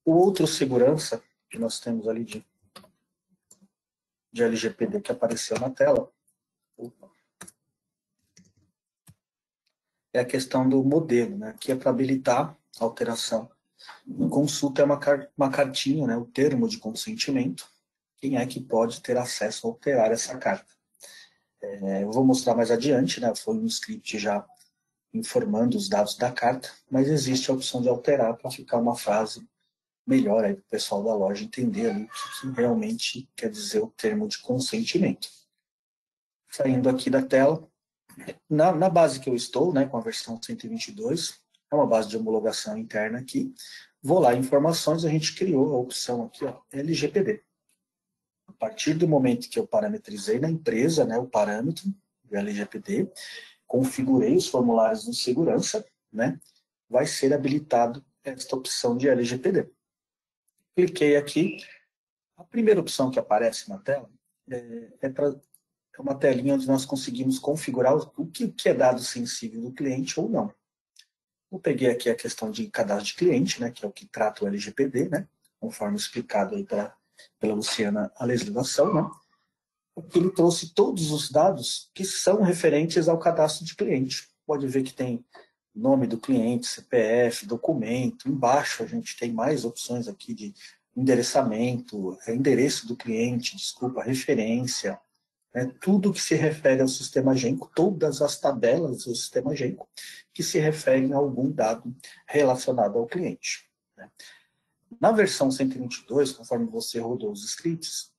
O outro segurança que nós temos ali de LGPD que apareceu na tela, é a questão do modelo, né, que é para habilitar a alteração. Consulta é uma cartinha, né, o termo de consentimento, quem é que pode ter acesso a alterar essa carta. Eu vou mostrar mais adiante, né, foi um script já informando os dados da carta, mas existe a opção de alterar para ficar uma frase melhor aí para o pessoal da loja entender ali o que realmente quer dizer o termo de consentimento. Saindo aqui da tela, na base que eu estou, né, com a versão 122, é uma base de homologação interna aqui. Vou lá em informações, a gente criou a opção aqui, ó, LGPD. A partir do momento que eu parametrizei na empresa, né, o parâmetro do LGPD, configurei os formulários de segurança, né, vai ser habilitado esta opção de LGPD. Cliquei aqui, a primeira opção que aparece na tela é uma telinha onde nós conseguimos configurar o que é dado sensível do cliente ou não. Eu peguei aqui a questão de cadastro de cliente, né, que é o que trata o LGPD, né, conforme explicado aí pela Luciana a legislação, né, ele trouxe todos os dados que são referentes ao cadastro de cliente. Pode ver que tem nome do cliente, CPF, documento. Embaixo a gente tem mais opções aqui de endereçamento, endereço do cliente, desculpa, referência, né, tudo que se refere ao sistema Genco, todas as tabelas do sistema Genco que se referem a algum dado relacionado ao cliente. Né. Na versão 122, conforme você rodou os scripts,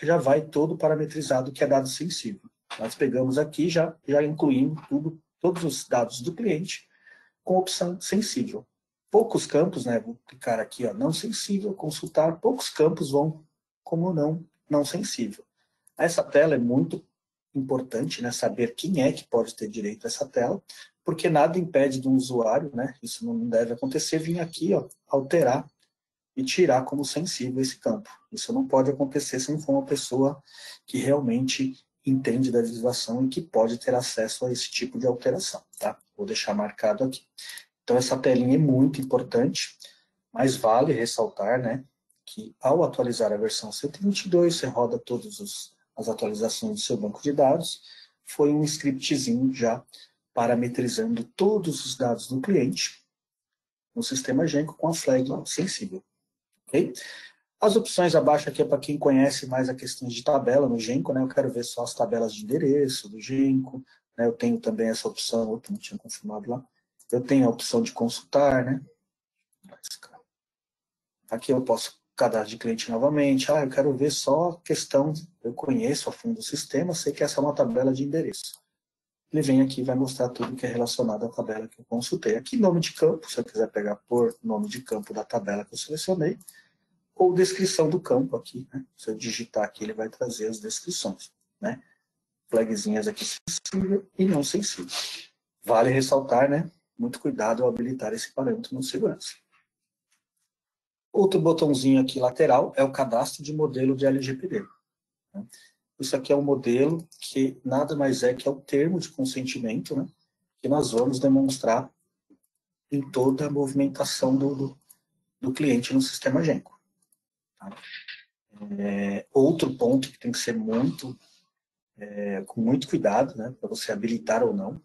já vai todo parametrizado que é dado sensível. Nós pegamos aqui, já incluímos todos os dados do cliente com opção sensível. Poucos campos, né, vou clicar aqui, ó, não sensível, consultar, poucos campos vão como não sensível. Essa tela é muito importante, né, saber quem é que pode ter direito a essa tela, porque nada impede de um usuário, né, isso não deve acontecer, vir aqui, ó, alterar e tirar como sensível esse campo. Isso não pode acontecer se não for uma pessoa que realmente entende da legislação e que pode ter acesso a esse tipo de alteração, tá? Vou deixar marcado aqui. Então, essa telinha é muito importante, mas vale ressaltar, né, que ao atualizar a versão 122, você roda todas as atualizações do seu banco de dados, foi um scriptzinho já parametrizando todos os dados do cliente no sistema Genco com a flag sensível. Okay? As opções abaixo aqui é para quem conhece mais a questão de tabela no Genco, né? Eu quero ver só as tabelas de endereço do Genco, né? Eu tenho também essa opção, não tinha confirmado lá. Eu tenho a opção de consultar, né? Aqui eu posso cadastro de cliente novamente. Eu quero ver só a questão, eu conheço a fundo o sistema, sei que essa é uma tabela de endereço. Ele vem aqui e vai mostrar tudo que é relacionado à tabela que eu consultei. Aqui, nome de campo, se eu quiser pegar por nome de campo da tabela que eu selecionei, ou descrição do campo aqui, né? Se eu digitar aqui, ele vai trazer as descrições, né? Flagzinhas aqui sensível e não sensível. Vale ressaltar, né? Muito cuidado ao habilitar esse parâmetro no segurança. Outro botãozinho aqui lateral é o cadastro de modelo de LGPD. Né? Isso aqui é um modelo que nada mais é que é o termo de consentimento, né? Que nós vamos demonstrar em toda a movimentação do cliente no sistema Genco. Tá? Outro ponto que tem que ser com muito cuidado, né, para você habilitar ou não,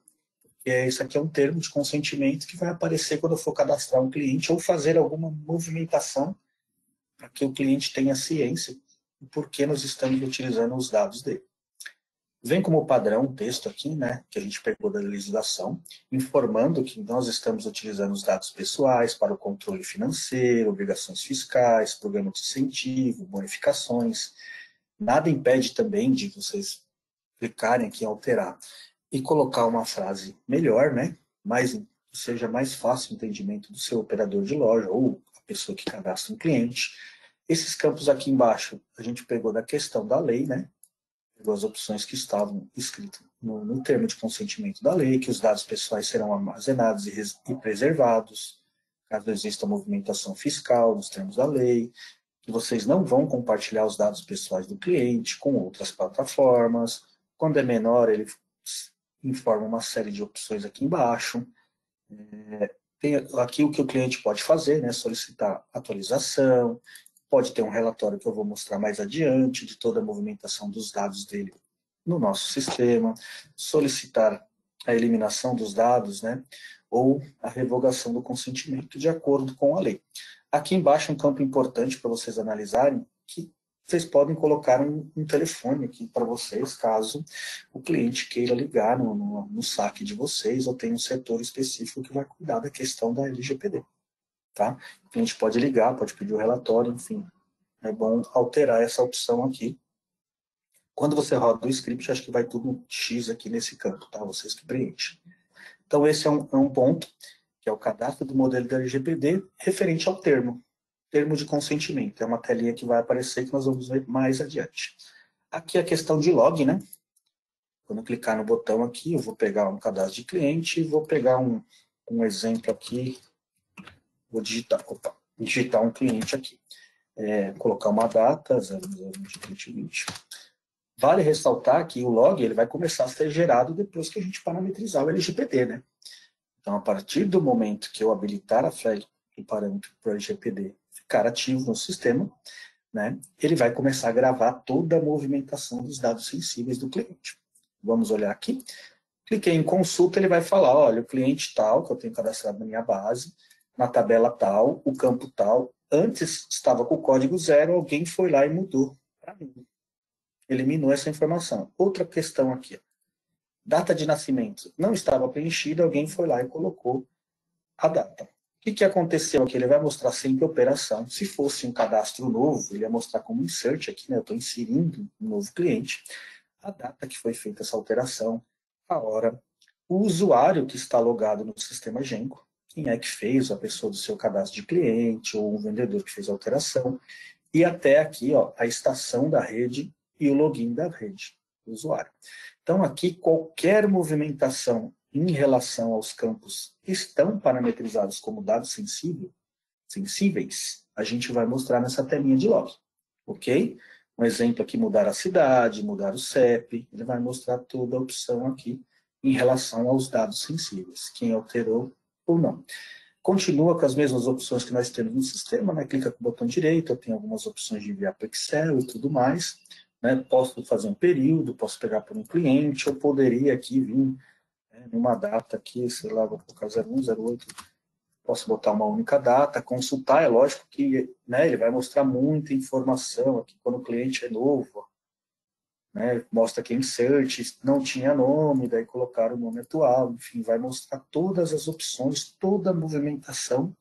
isso aqui é um termo de consentimento que vai aparecer quando eu for cadastrar um cliente ou fazer alguma movimentação para que o cliente tenha ciência do porquê nós estamos utilizando os dados dele. Vem como padrão um texto aqui, né, que a gente pegou da legislação, informando que nós estamos utilizando os dados pessoais para o controle financeiro, obrigações fiscais, programa de incentivo, bonificações. Nada impede também de vocês clicarem aqui em alterar e colocar uma frase melhor, né? Que seja mais fácil o entendimento do seu operador de loja ou a pessoa que cadastra um cliente. Esses campos aqui embaixo, a gente pegou da questão da lei, né? Pegou as opções que estavam escritas no termo de consentimento da lei, que os dados pessoais serão armazenados e preservados, caso exista movimentação fiscal nos termos da lei, que vocês não vão compartilhar os dados pessoais do cliente com outras plataformas. Quando é menor, ele informa uma série de opções aqui embaixo. Tem aqui o que o cliente pode fazer, né? Solicitar atualização, pode ter um relatório que eu vou mostrar mais adiante de toda a movimentação dos dados dele no nosso sistema, solicitar a eliminação dos dados, né? Ou a revogação do consentimento de acordo com a lei. Aqui embaixo um campo importante para vocês analisarem, que vocês podem colocar um telefone aqui para vocês, caso o cliente queira ligar no saque de vocês, ou tenha um setor específico que vai cuidar da questão da LGPD. Tá? O cliente pode ligar, pode pedir o relatório, enfim. É bom alterar essa opção aqui. Quando você roda o script, acho que vai tudo X aqui nesse campo, tá? Vocês que preenchem. Então, esse é um ponto, que é o cadastro do modelo da LGPD, referente ao termo de consentimento. É uma telinha que vai aparecer, que nós vamos ver mais adiante. Aqui a questão de log, né? Quando eu clicar no botão aqui, eu vou pegar um cadastro de cliente, vou pegar um exemplo aqui, vou digitar um cliente aqui. Colocar uma data, 002020. Vale ressaltar que o log ele vai começar a ser gerado depois que a gente parametrizar o LGPD, né? Então, a partir do momento que eu habilitar a flag do parâmetro para o LGPD ficar ativo no sistema, né, ele vai começar a gravar toda a movimentação dos dados sensíveis do cliente. Vamos olhar aqui. Cliquei em consulta, ele vai falar, olha, o cliente tal, que eu tenho cadastrado na minha base, na tabela tal, o campo tal, antes estava com o código 0, alguém foi lá e mudou para mim. Eliminou essa informação. Outra questão aqui. Data de nascimento não estava preenchida, alguém foi lá e colocou a data. O que aconteceu aqui? Ele vai mostrar sempre operação. Se fosse um cadastro novo, ele ia mostrar como insert aqui, né? Eu estou inserindo um novo cliente. A data que foi feita essa alteração, a hora, o usuário que está logado no sistema Genco, quem é que fez, a pessoa do seu cadastro de cliente, ou um vendedor que fez a alteração, e até aqui, ó, a estação da rede e o login da rede do usuário. Então, aqui, qualquer movimentação em relação aos campos que estão parametrizados como dados sensíveis, a gente vai mostrar nessa telinha de log, ok? Um exemplo aqui, mudar a cidade, mudar o CEP, ele vai mostrar toda a opção aqui em relação aos dados sensíveis, quem alterou ou não. Continua com as mesmas opções que nós temos no sistema, né? Clica com o botão direito, eu tenho algumas opções de enviar para o Excel e tudo mais, né? Posso fazer um período, posso pegar por um cliente, eu poderia aqui vir numa data aqui, sei lá, vou colocar 0108, posso botar uma única data, consultar, é lógico que, né, ele vai mostrar muita informação aqui quando o cliente é novo, né, mostra que insert não tinha nome, daí colocar o nome atual, enfim, vai mostrar todas as opções, toda a movimentação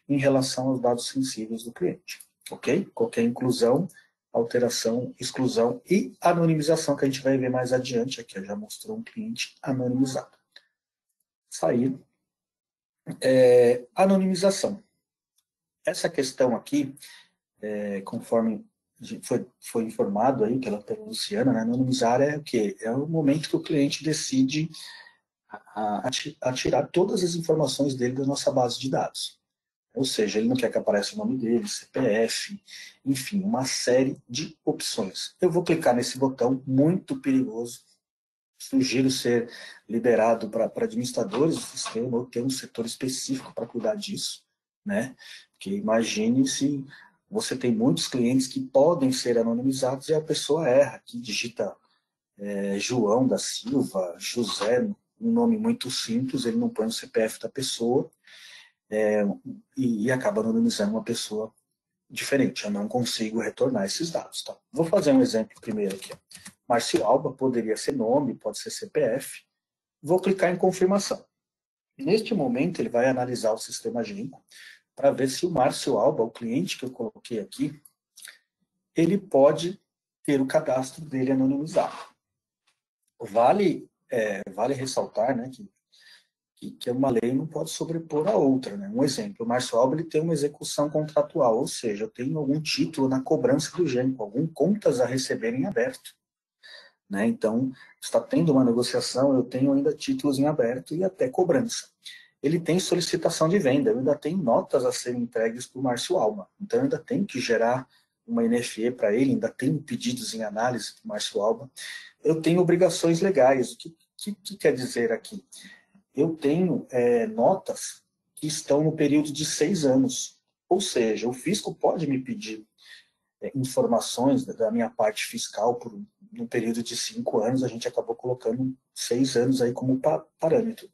em relação aos dados sensíveis do cliente, ok? Qualquer inclusão, alteração, exclusão e anonimização, que a gente vai ver mais adiante, aqui já mostrou um cliente anonimizado. Sair. Anonimização. Essa questão aqui, conforme foi informado aí pela Luciana, né, anonimizar é o quê? É o momento que o cliente decide tirar todas as informações dele da nossa base de dados. Ou seja, ele não quer que apareça o nome dele, CPF, enfim, uma série de opções. Eu vou clicar nesse botão, muito perigoso. Sugiro ser liberado para administradores do sistema ou ter um setor específico para cuidar disso, né? Porque imagine se você tem muitos clientes que podem ser anonimizados e a pessoa erra, que digita João da Silva, José, um nome muito simples, ele não põe o CPF da pessoa e acaba anonimizando uma pessoa diferente. Eu não consigo retornar esses dados, tá? Vou fazer um exemplo primeiro aqui. Márcio Alba poderia ser nome, pode ser CPF. Vou clicar em confirmação. Neste momento, ele vai analisar o sistema Genco para ver se o Márcio Alba, o cliente que eu coloquei aqui, ele pode ter o cadastro dele anonimizado. Vale ressaltar, né, que uma lei não pode sobrepor a outra, né? Um exemplo, o Márcio Alba ele tem uma execução contratual, ou seja, eu tenho algum título na cobrança do GENCO, algum contas a receber em aberto, né? Então, está tendo uma negociação, eu tenho ainda títulos em aberto e até cobrança. Ele tem solicitação de venda, eu ainda tenho notas a serem entregues para o Márcio Alba, então eu ainda tenho que gerar uma NFE para ele, ainda tenho pedidos em análise para o Márcio Alba. Eu tenho obrigações legais. O que quer dizer aqui? Eu tenho notas que estão no período de 6 anos. Ou seja, o fisco pode me pedir informações da minha parte fiscal por um período de 5 anos, a gente acabou colocando 6 anos aí como parâmetro.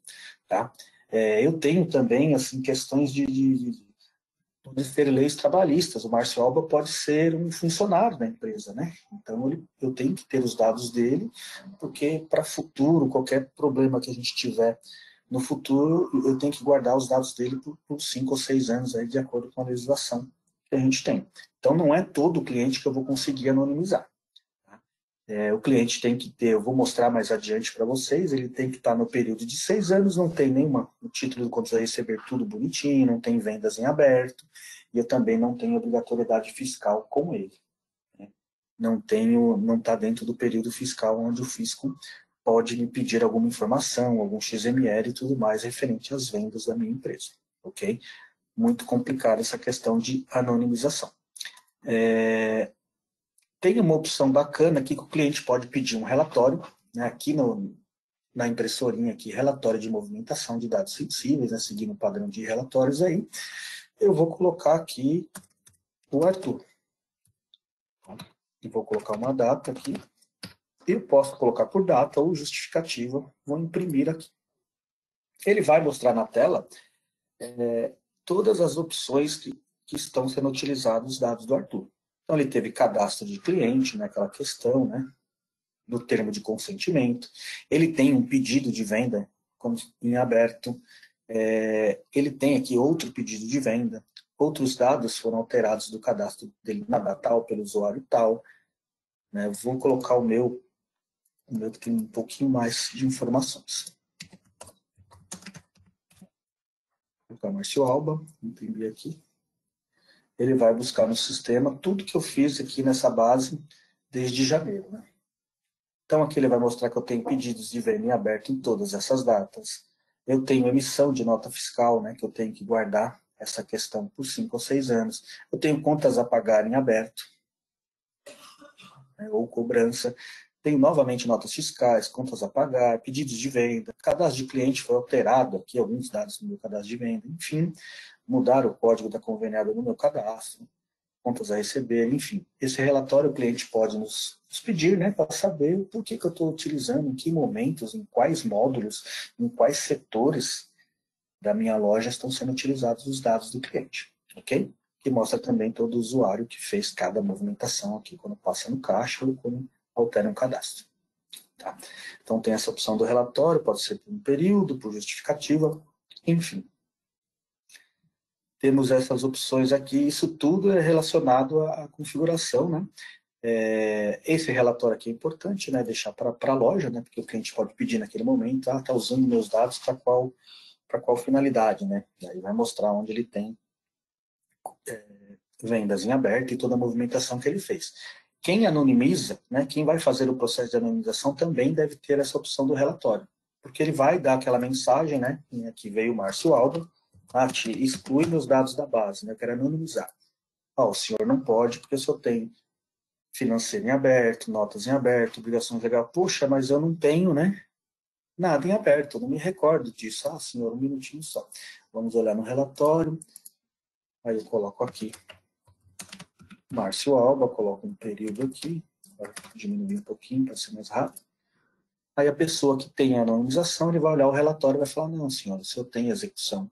Tá? Eu tenho também assim, questões de ser leis trabalhistas. O Márcio Alba pode ser um funcionário da empresa, né? Então, eu tenho que ter os dados dele, porque para futuro, qualquer problema que a gente tiver no futuro, eu tenho que guardar os dados dele por 5 ou 6 anos, aí, de acordo com a legislação que a gente tem. Então, não é todo cliente que eu vou conseguir anonimizar. O cliente tem que ter, eu vou mostrar mais adiante para vocês, ele tem que estar no período de 6 anos, não tem nenhuma, o título de contas a receber tudo bonitinho, não tem vendas em aberto, e eu também não tenho obrigatoriedade fiscal com ele. Né? Não está dentro do período fiscal onde o fisco pode me pedir alguma informação, algum XML e tudo mais referente às vendas da minha empresa. Ok? Muito complicada essa questão de anonimização. Tem uma opção bacana aqui que o cliente pode pedir um relatório, né, aqui na impressorinha aqui, relatório de movimentação de dados sensíveis, né, seguindo o padrão de relatórios aí. Eu vou colocar aqui o Arthur. E vou colocar uma data aqui. Eu posso colocar por data ou justificativa. Vou imprimir aqui. Ele vai mostrar na tela todas as opções que estão sendo utilizados os dados do Arthur. Então, ele teve cadastro de cliente, né, aquela questão, né, no termo de consentimento. Ele tem um pedido de venda em aberto. Ele tem aqui outro pedido de venda. Outros dados foram alterados do cadastro dele na data tal, pelo usuário tal. Né? Vou colocar o meu que tem um pouquinho mais de informações. Vou colocar Márcio Alba, imprimir aqui. Ele vai buscar no sistema tudo que eu fiz aqui nessa base desde janeiro. Né? Então, aqui ele vai mostrar que eu tenho pedidos de venda em aberto em todas essas datas. Eu tenho emissão de nota fiscal, né, que eu tenho que guardar essa questão por 5 ou 6 anos. Eu tenho contas a pagar em aberto, né, ou cobrança. Tenho novamente notas fiscais, contas a pagar, pedidos de venda. Cadastro de cliente foi alterado aqui, alguns dados no meu cadastro de venda. Enfim, mudar o código da conveniada no meu cadastro. Contas a receber, enfim. Esse relatório o cliente pode nos pedir, né, para saber por que eu estou utilizando, em que momentos, em quais módulos, em quais setores da minha loja estão sendo utilizados os dados do cliente, ok? Que mostra também todo o usuário que fez cada movimentação aqui, quando passa no caixa ou quando altera um cadastro. Tá? Então tem essa opção do relatório, pode ser por um período, por justificativa, enfim. Temos essas opções aqui, isso tudo é relacionado à configuração, né? Esse relatório aqui é importante, né? Deixar para a loja, né? Porque o cliente pode pedir naquele momento, está usando meus dados para qual finalidade, né? E aí vai mostrar onde ele tem vendas em aberto e toda a movimentação que ele fez. Quem anonimiza, né? Quem vai fazer o processo de anonimização também deve ter essa opção do relatório, porque ele vai dar aquela mensagem, né? Aqui veio o Márcio Alba, exclui meus dados da base, né? Eu quero anonimizar. O senhor não pode, porque o senhor tem financeiro em aberto, notas em aberto, obrigações legais. Poxa, mas eu não tenho, né? Nada em aberto, eu não me recordo disso. Senhor, um minutinho só. Vamos olhar no relatório. Aí eu coloco aqui Márcio Alba, coloco um período aqui, vou diminuir um pouquinho para ser mais rápido. Aí a pessoa que tem a anonimização, ele vai olhar o relatório e vai falar, não, senhor, se eu tenho execução,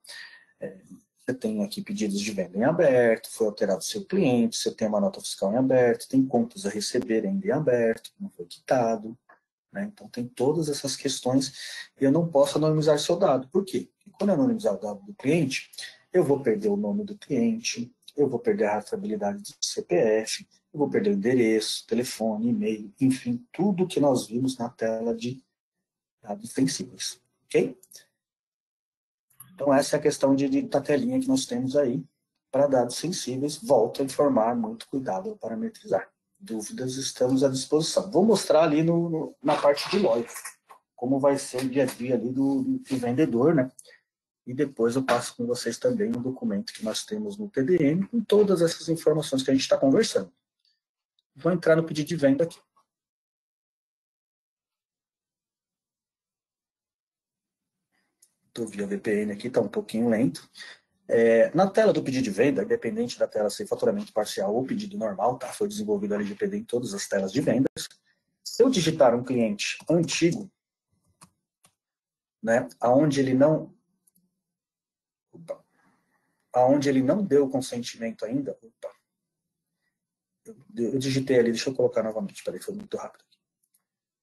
você tem aqui pedidos de venda em aberto, foi alterado o seu cliente, você tem uma nota fiscal em aberto, tem contas a receber ainda em aberto, não foi quitado. Né? Então tem todas essas questões e eu não posso anonimizar seu dado. Por quê? Porque quando eu anonimizar o dado do cliente, eu vou perder o nome do cliente, eu vou perder a rastreabilidade do CPF, eu vou perder o endereço, telefone, e-mail, enfim, tudo que nós vimos na tela de dados sensíveis, ok? Então, essa é a questão da telinha que nós temos aí para dados sensíveis. Volto a informar, muito cuidado ao parametrizar. Dúvidas, estamos à disposição. Vou mostrar ali na parte de lógica, como vai ser o dia a dia ali do vendedor, né? E depois eu passo com vocês também um documento que nós temos no TDM, com todas essas informações que a gente está conversando. Vou entrar no pedido de venda aqui. Estou via VPN aqui, está um pouquinho lento. Na tela do pedido de venda, independente da tela ser faturamento parcial ou pedido normal, tá? Foi desenvolvido a LGPD em todas as telas de vendas. Se eu digitar um cliente antigo, né, aonde ele não deu consentimento ainda, eu digitei ali, deixa eu colocar novamente, peraí, foi muito rápido.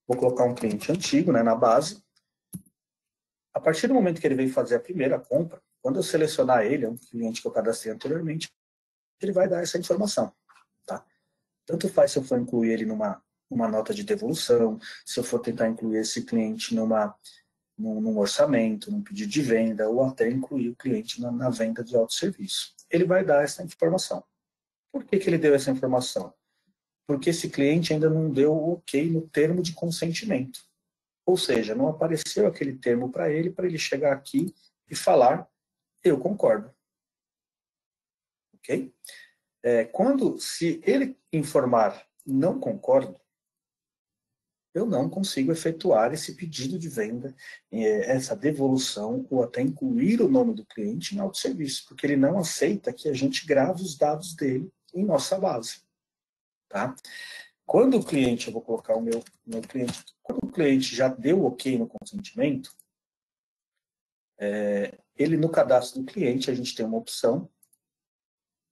Vou colocar um cliente antigo, né, na base. A partir do momento que ele veio fazer a primeira compra, quando eu selecionar ele, é um cliente que eu cadastrei anteriormente, ele vai dar essa informação, tá? Tanto faz se eu for incluir ele numa nota de devolução, se eu for tentar incluir esse cliente num orçamento, num pedido de venda, ou até incluir o cliente na venda de autosserviço. Ele vai dar essa informação. Por que ele deu essa informação? Porque esse cliente ainda não deu o ok no termo de consentimento. Ou seja, não apareceu aquele termo para ele chegar aqui e falar, eu concordo. Ok? Se ele informar não concordo, eu não consigo efetuar esse pedido de venda, essa devolução, ou até incluir o nome do cliente em autosserviço, porque ele não aceita que a gente grave os dados dele em nossa base. Tá? Quando o cliente, eu vou colocar o meu cliente, quando o cliente já deu ok no consentimento, ele no cadastro do cliente, a gente tem uma opção,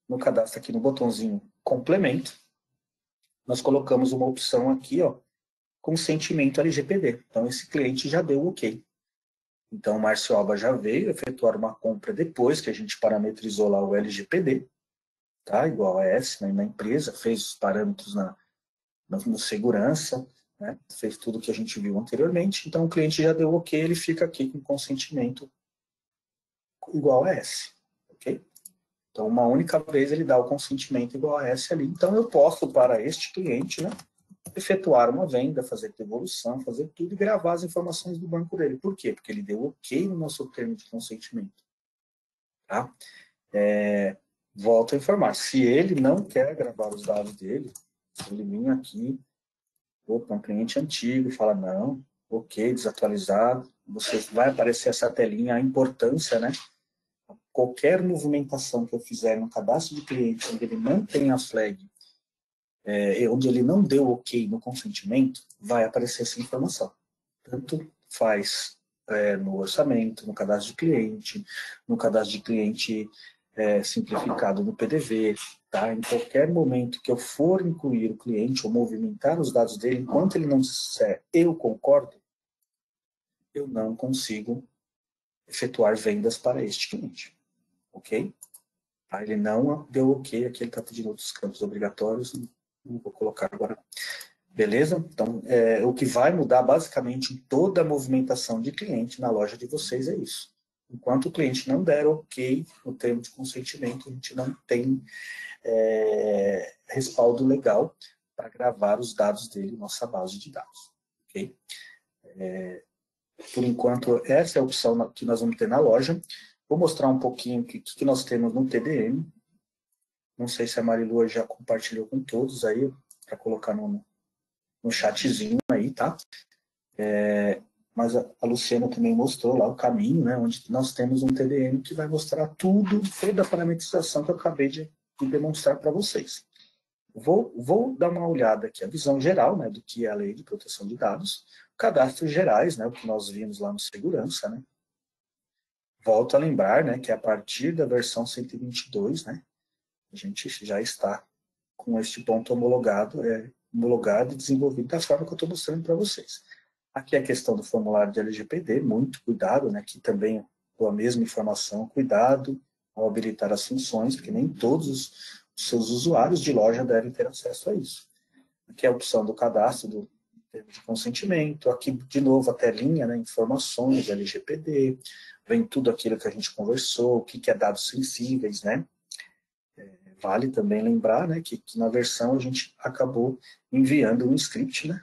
no cadastro aqui no botãozinho complemento, nós colocamos uma opção aqui, ó, consentimento LGPD. Então, esse cliente já deu ok. Então, o Marcioba já veio efetuar uma compra depois que a gente parametrizou lá o LGPD, tá? Igual a S, né, na empresa, fez os parâmetros no segurança, né? Fez tudo que a gente viu anteriormente. Então, o cliente já deu ok, ele fica aqui com consentimento igual a S, ok? Então, uma única vez ele dá o consentimento igual a S ali. Então, eu posso, para este cliente, né, efetuar uma venda, fazer devolução, fazer tudo e gravar as informações do banco dele. Por quê? Porque ele deu ok no nosso termo de consentimento. Tá? Volto a informar. Se ele não quer gravar os dados dele, ele vem aqui, um cliente antigo, fala, não, ok, desatualizado, você vai aparecer essa telinha, a importância, né? Qualquer movimentação que eu fizer no cadastro de cliente, onde ele não tem a flag, onde ele não deu ok no consentimento, vai aparecer essa informação. Tanto faz no orçamento, no cadastro de cliente, no cadastro de cliente simplificado no PDV, tá? Em qualquer momento que eu for incluir o cliente ou movimentar os dados dele, enquanto ele não disser eu concordo, eu não consigo efetuar vendas para este cliente, ok? Tá? Ele não deu ok, aqui ele está pedindo outros campos obrigatórios, não vou colocar agora. Beleza? Então, o que vai mudar basicamente em toda a movimentação de cliente na loja de vocês é isso. Enquanto o cliente não der ok no termo de consentimento, a gente não tem respaldo legal para gravar os dados dele em nossa base de dados. Ok? Por enquanto, essa é a opção que nós vamos ter na loja. Vou mostrar um pouquinho o que nós temos no TDM. Não sei se a Marilu já compartilhou com todos aí, para colocar no chatzinho aí, tá? Mas a Luciana também mostrou lá o caminho, né? Onde nós temos um TDM que vai mostrar tudo, toda a parametrização que eu acabei de demonstrar para vocês. Vou dar uma olhada aqui, a visão geral, né? Do que é a Lei de Proteção de Dados, cadastros gerais, né? O que nós vimos lá no Segurança, né? Volto a lembrar, né? Que a partir da versão 122, né? A gente já está com este ponto homologado e desenvolvido da forma que eu estou mostrando para vocês. Aqui a questão do formulário de LGPD, muito cuidado, né? Aqui também com a mesma informação, cuidado ao habilitar as funções, porque nem todos os seus usuários de loja devem ter acesso a isso. Aqui é a opção do cadastro termo de consentimento. Aqui, de novo, a telinha, né, informações, LGPD, vem tudo aquilo que a gente conversou, o que é dados sensíveis, né? Vale também lembrar, né, que na versão a gente acabou enviando um script, né,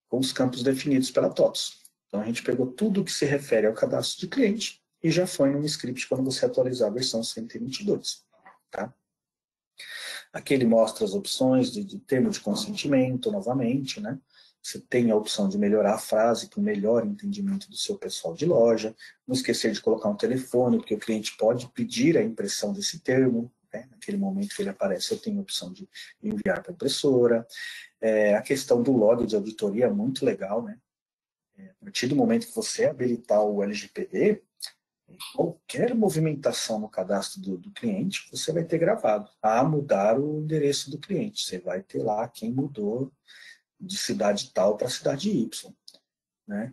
com os campos definidos pela TOTS. Então, a gente pegou tudo que se refere ao cadastro de cliente e já foi num script quando você atualizar a versão 122, tá? Aqui ele mostra as opções de termo de consentimento, novamente, né? Você tem a opção de melhorar a frase para o melhor entendimento do seu pessoal de loja. Não esquecer de colocar um telefone, porque o cliente pode pedir a impressão desse termo, né? Naquele momento que ele aparece, eu tenho a opção de enviar para a impressora. A questão do log de auditoria é muito legal, né? A partir do momento que você habilitar o LGPD, qualquer movimentação no cadastro do cliente, você vai ter gravado. Mudar o endereço do cliente. Você vai ter lá quem mudou de cidade tal para cidade Y, né?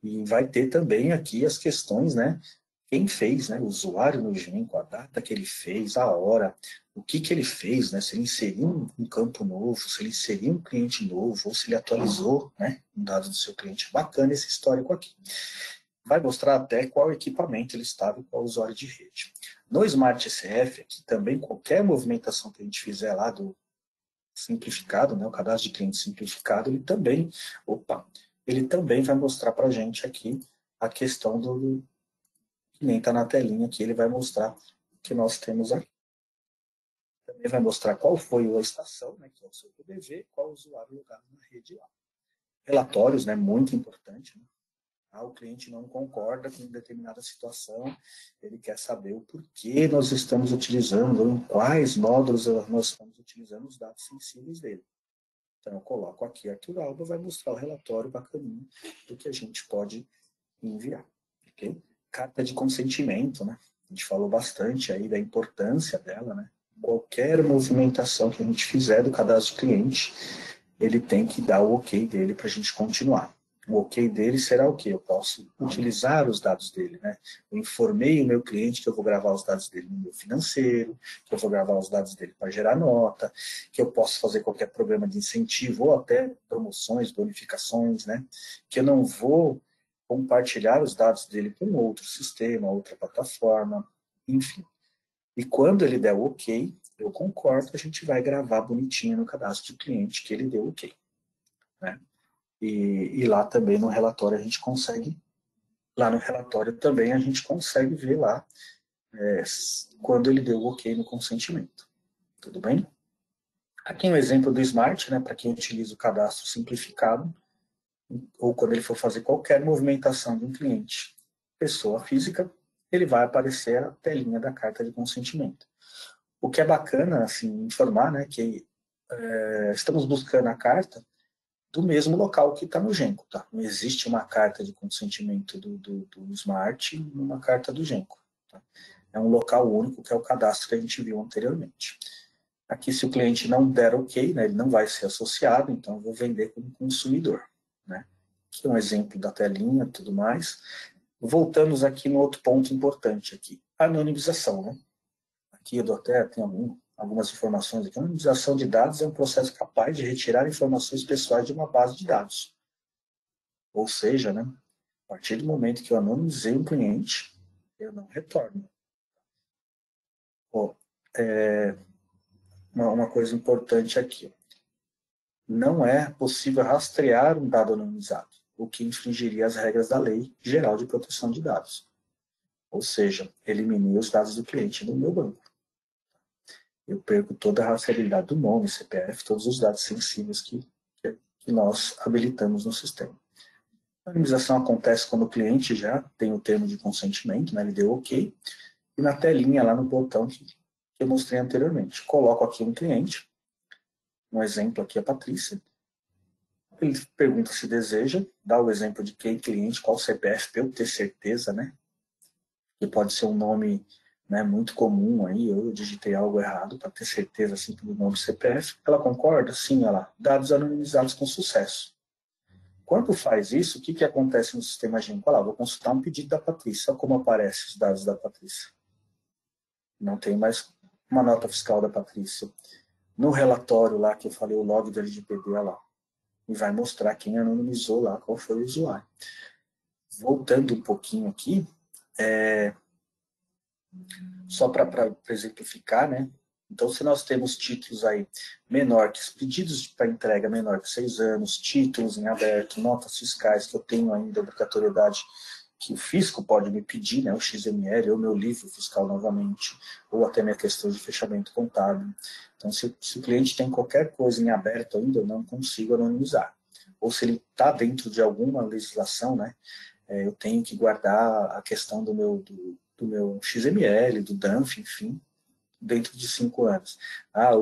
E vai ter também aqui as questões, né? Quem fez, né? O usuário no Genco, a data que ele fez, a hora, o que ele fez, né? Se ele inseriu um campo novo, se ele inseriu um cliente novo, ou se ele atualizou, né? Um dado do seu cliente. Bacana esse histórico aqui. Vai mostrar até qual equipamento ele estava e qual usuário de rede. No Smart SF, aqui também qualquer movimentação que a gente fizer lá do simplificado, né, o cadastro de cliente simplificado, ele também vai mostrar para a gente aqui a questão do que nem está na telinha aqui, ele vai mostrar o que nós temos aqui. Também vai mostrar qual foi a estação, né, que é o seu PDV, qual o usuário logado na rede lá. Relatórios, né, muito importante, né? O cliente não concorda com determinada situação, ele quer saber o porquê nós estamos utilizando, em quais módulos nós estamos utilizando os dados sensíveis dele. Então, eu coloco aqui, Arthur Alba vai mostrar o relatório bacaninho do que a gente pode enviar. Okay? Carta de consentimento, né? A gente falou bastante aí da importância dela, né? Qualquer movimentação que a gente fizer do cadastro de cliente, ele tem que dar o ok dele para a gente continuar. O ok dele será o quê? Eu posso utilizar os dados dele, né? Eu informei o meu cliente que eu vou gravar os dados dele no meu financeiro, que eu vou gravar os dados dele para gerar nota, que eu posso fazer qualquer programa de incentivo ou até promoções, bonificações, né? Que eu não vou compartilhar os dados dele com outro sistema, outra plataforma, enfim. E quando ele der o ok, eu concordo, a gente vai gravar bonitinho no cadastro de cliente que ele deu ok, né? E lá também no relatório a gente consegue, ver lá quando ele deu o ok no consentimento. Tudo bem? Aqui um exemplo do Smart, né, para quem utiliza o cadastro simplificado, ou quando ele for fazer qualquer movimentação de um cliente, pessoa física, ele vai aparecer a telinha da carta de consentimento. O que é bacana, assim, informar, né, que estamos buscando a carta do mesmo local que está no Genco, tá? Não existe uma carta de consentimento do Smart e uma carta do Genco, tá? É um local único, que é o cadastro que a gente viu anteriormente. Aqui, se o cliente não der ok, né, ele não vai ser associado, então eu vou vender como consumidor, né? Aqui é um exemplo da telinha e tudo mais. Voltamos aqui no outro ponto importante aqui, anonimização, né? Aqui eu tenho algumas informações aqui. A anonimização de dados é um processo capaz de retirar informações pessoais de uma base de dados. Ou seja, né, a partir do momento que eu anonimizei um cliente, eu não retorno. Uma coisa importante aqui. Não é possível rastrear um dado anonimizado, o que infringiria as regras da Lei Geral de Proteção de Dados. Ou seja, eliminei os dados do cliente do meu banco. Eu perco toda a rastreabilidade do nome, CPF, todos os dados sensíveis que nós habilitamos no sistema. A anonimização acontece quando o cliente já tem o termo de consentimento, né, ele deu ok, e na telinha lá no botão que eu mostrei anteriormente. Coloco aqui um cliente, um exemplo aqui é a Patrícia, ele pergunta se deseja, dá o exemplo de quem cliente, qual CPF, para eu ter certeza, né, que pode ser um nome, né, muito comum aí, eu digitei algo errado para ter certeza assim do nome CPF. Ela concorda? Sim, ela. Dados anonimizados com sucesso. Quando faz isso, o que acontece no sistema Genco? Vou consultar um pedido da Patrícia. Olha como aparecem os dados da Patrícia. Não tem mais uma nota fiscal da Patrícia. No relatório lá que eu falei, o log do LGPD, olha lá. e vai mostrar quem anonimizou lá, qual foi o usuário. Voltando um pouquinho aqui, só para exemplificar, né? Então, se nós temos títulos aí menor que pedidos para entrega menor que 6 anos, títulos em aberto, notas fiscais que eu tenho ainda obrigatoriedade que o fisco pode me pedir, né, o XML, ou meu livro fiscal novamente, ou até minha questão de fechamento contábil. Então, se o cliente tem qualquer coisa em aberto ainda, eu não consigo anonimizar. Ou se ele está dentro de alguma legislação, né, eu tenho que guardar a questão do meu XML, do DANF, enfim, dentro de 5 anos.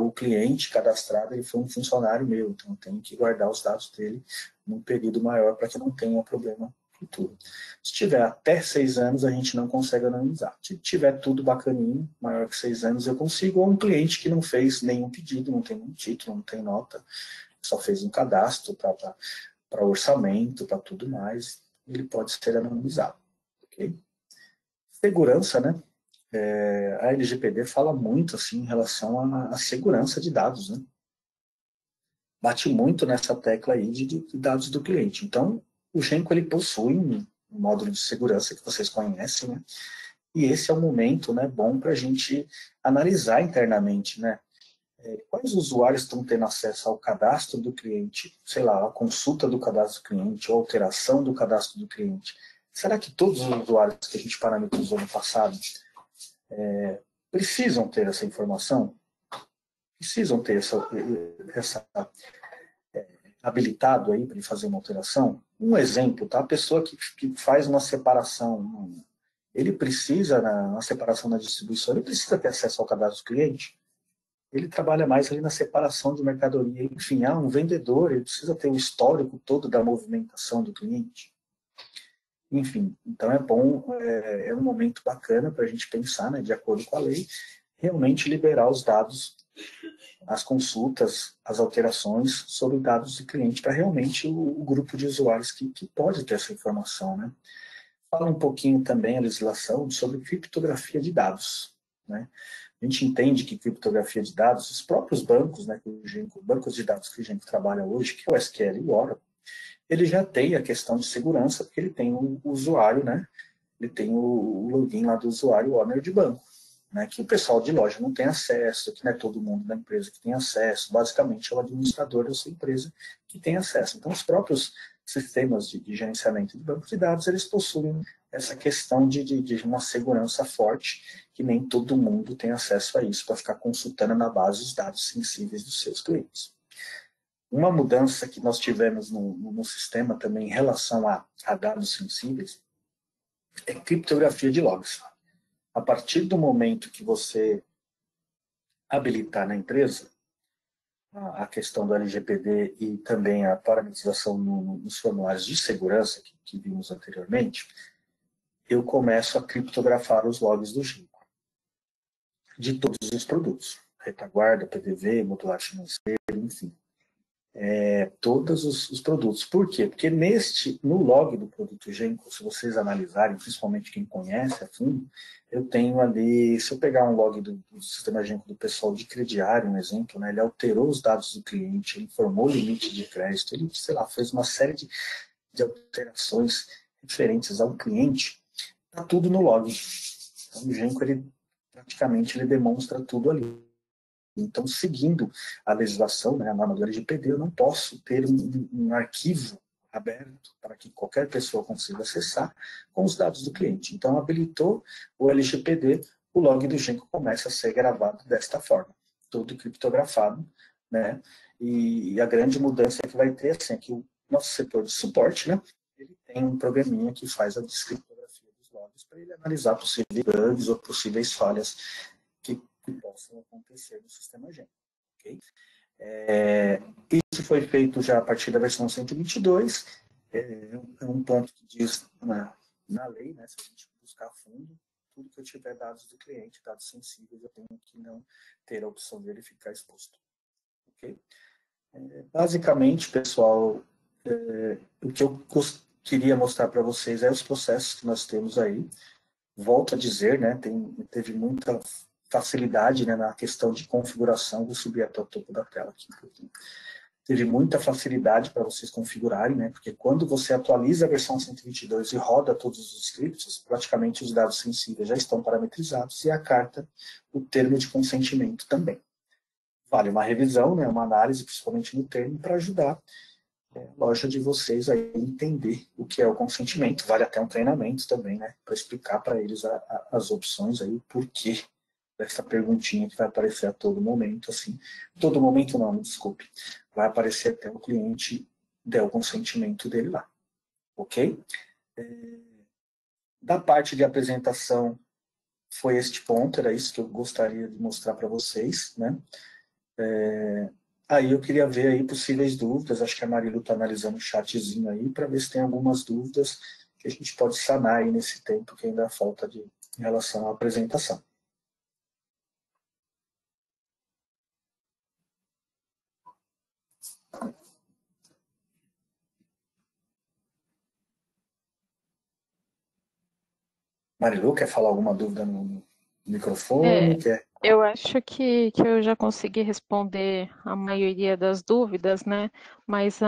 O cliente cadastrado ele foi um funcionário meu, então eu tenho que guardar os dados dele num período maior para que não tenha problema futuro. Se tiver até 6 anos, a gente não consegue anonimizar. Se tiver tudo bacaninho, maior que 6 anos, eu consigo. Ou um cliente que não fez nenhum pedido, não tem nenhum título, não tem nota, só fez um cadastro para orçamento, para tudo mais, ele pode ser anonimizado. Okay? Segurança, né? A LGPD fala muito assim, em relação à segurança de dados, né? Bate muito nessa tecla aí de dados do cliente. Então, o Genco ele possui um módulo de segurança que vocês conhecem, né? E esse é o momento, né, bom para a gente analisar internamente, né? Quais usuários estão tendo acesso ao cadastro do cliente, sei lá, a consulta do cadastro do cliente, ou alteração do cadastro do cliente. Será que todos os usuários que a gente parametrizou no passado precisam ter essa informação? Precisam ter essa habilitado aí para fazer uma alteração? Um exemplo, tá? A pessoa que faz uma separação, ele precisa, na separação da distribuição, ele precisa ter acesso ao cadastro do cliente? Ele trabalha mais ali na separação de mercadoria. Enfim, um vendedor, ele precisa ter o histórico todo da movimentação do cliente. Enfim, então é bom, é um momento bacana para a gente pensar, né, de acordo com a lei, realmente liberar os dados, as consultas, as alterações sobre dados do cliente para realmente o grupo de usuários que pode ter essa informação, né. Fala um pouquinho também a legislação sobre criptografia de dados, né. A gente entende que criptografia de dados, os próprios bancos, né, bancos de dados que a gente trabalha hoje, que é o SQL e o Oracle, ele já tem a questão de segurança, porque ele tem o usuário, né? Ele tem o login lá do usuário, o owner de banco, né? Que o pessoal de loja não tem acesso, que não é todo mundo da empresa que tem acesso, basicamente é o administrador da sua empresa que tem acesso. Então, os próprios sistemas de gerenciamento de banco de dados, eles possuem essa questão de uma segurança forte, que nem todo mundo tem acesso a isso, para ficar consultando na base os dados sensíveis dos seus clientes. Uma mudança que nós tivemos no sistema também em relação a dados sensíveis é criptografia de logs. A partir do momento que você habilitar na empresa a questão do LGPD e também a parametrização nos formulários de segurança que vimos anteriormente, eu começo a criptografar os logs do Genco, de todos os produtos. Retaguarda, PDV, modular financeiro, enfim. Todos os produtos. Por quê? Porque no log do produto Genco, se vocês analisarem, principalmente quem conhece a fundo, eu tenho ali, se eu pegar um log do sistema Genco do pessoal de crediário, um exemplo, né, ele alterou os dados do cliente, ele informou o limite de crédito, ele, sei lá, fez uma série de alterações referentes ao cliente, está tudo no log. Então, o Genco, praticamente, ele demonstra tudo ali. Então, seguindo a legislação, né, a norma do LGPD, eu não posso ter um arquivo aberto para que qualquer pessoa consiga acessar com os dados do cliente. Então, habilitou o LGPD, o log do Genco começa a ser gravado desta forma, todo criptografado, né? E a grande mudança que vai ter assim, é que o nosso setor de suporte, né, ele tem um programinha que faz a descriptografia dos logs para ele analisar possíveis bugs ou possíveis falhas que possam acontecer no sistema Genco. Okay? Isso foi feito já a partir da versão 122, é um ponto que diz na lei, né, se a gente buscar a fundo, tudo que eu tiver dados do cliente, dados sensíveis, eu tenho que não ter a opção de ele ficar exposto. Okay? Basicamente, pessoal, o que eu queria mostrar para vocês é os processos que nós temos aí. Volto a dizer, né, teve muita facilidade, né, na questão de configuração. Vou subir até o topo da tela aqui um pouquinho. teve muita facilidade para vocês configurarem, né? Porque quando você atualiza a versão 122 e roda todos os scripts, praticamente os dados sensíveis já estão parametrizados e a carta, o termo de consentimento também. Vale uma revisão, né? Uma análise, principalmente no termo, para ajudar a loja de vocês a entender o que é o consentimento. Vale até um treinamento também, né? Para explicar para eles as opções aí, o porquê dessa perguntinha que vai aparecer a todo momento, assim. Todo momento não, me desculpe. Vai aparecer até o cliente der o consentimento dele lá. Ok? Da parte de apresentação, foi este ponto, era isso que eu gostaria de mostrar para vocês, né? Aí eu queria ver aí possíveis dúvidas, acho que a Marilu está analisando o chatzinho aí, para ver se tem algumas dúvidas que a gente pode sanar aí nesse tempo que ainda falta em relação à apresentação. Marilu, quer falar alguma dúvida no microfone? Eu acho que eu já consegui responder a maioria das dúvidas, né? Mas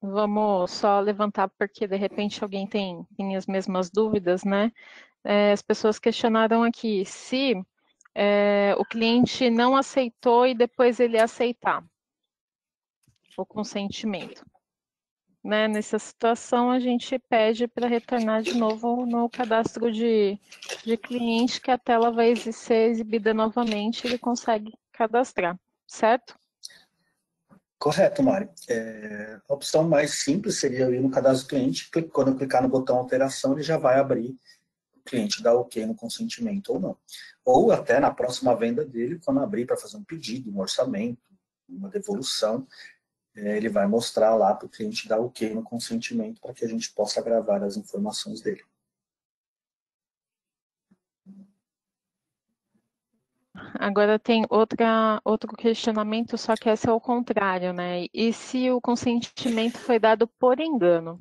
vamos só levantar porque de repente alguém tem as mesmas dúvidas, né? As pessoas questionaram aqui se o cliente não aceitou e depois ele aceitar o consentimento. Né? Nessa situação, a gente pede para retornar de novo no cadastro de cliente, que a tela vai ser exibida novamente e ele consegue cadastrar, certo? Correto, Mari. A opção mais simples seria ir no cadastro do cliente, quando eu clicar no botão alteração, ele já vai abrir o cliente dar ok no consentimento ou não. Ou até na próxima venda dele, quando abrir para fazer um pedido, um orçamento, uma devolução, ele vai mostrar lá para o cliente dar ok no consentimento para que a gente possa gravar as informações dele. Agora tem outro questionamento, só que esse é o contrário, né? E se o consentimento foi dado por engano?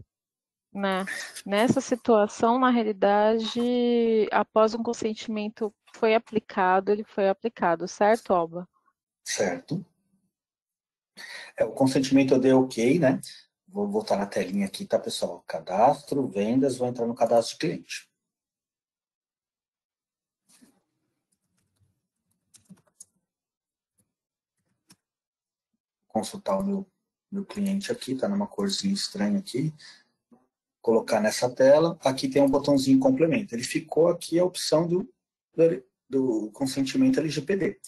Né? Nessa situação, na realidade, após um consentimento foi aplicado, ele foi aplicado, certo, Alba? Certo. O consentimento eu dei ok, né? Vou voltar na telinha aqui, tá, pessoal? Cadastro, vendas, vou entrar no cadastro de cliente. Consultar o meu cliente aqui, tá numa corzinha estranha aqui. Colocar nessa tela, aqui tem um botãozinho complemento. Ele ficou aqui a opção do consentimento LGPD.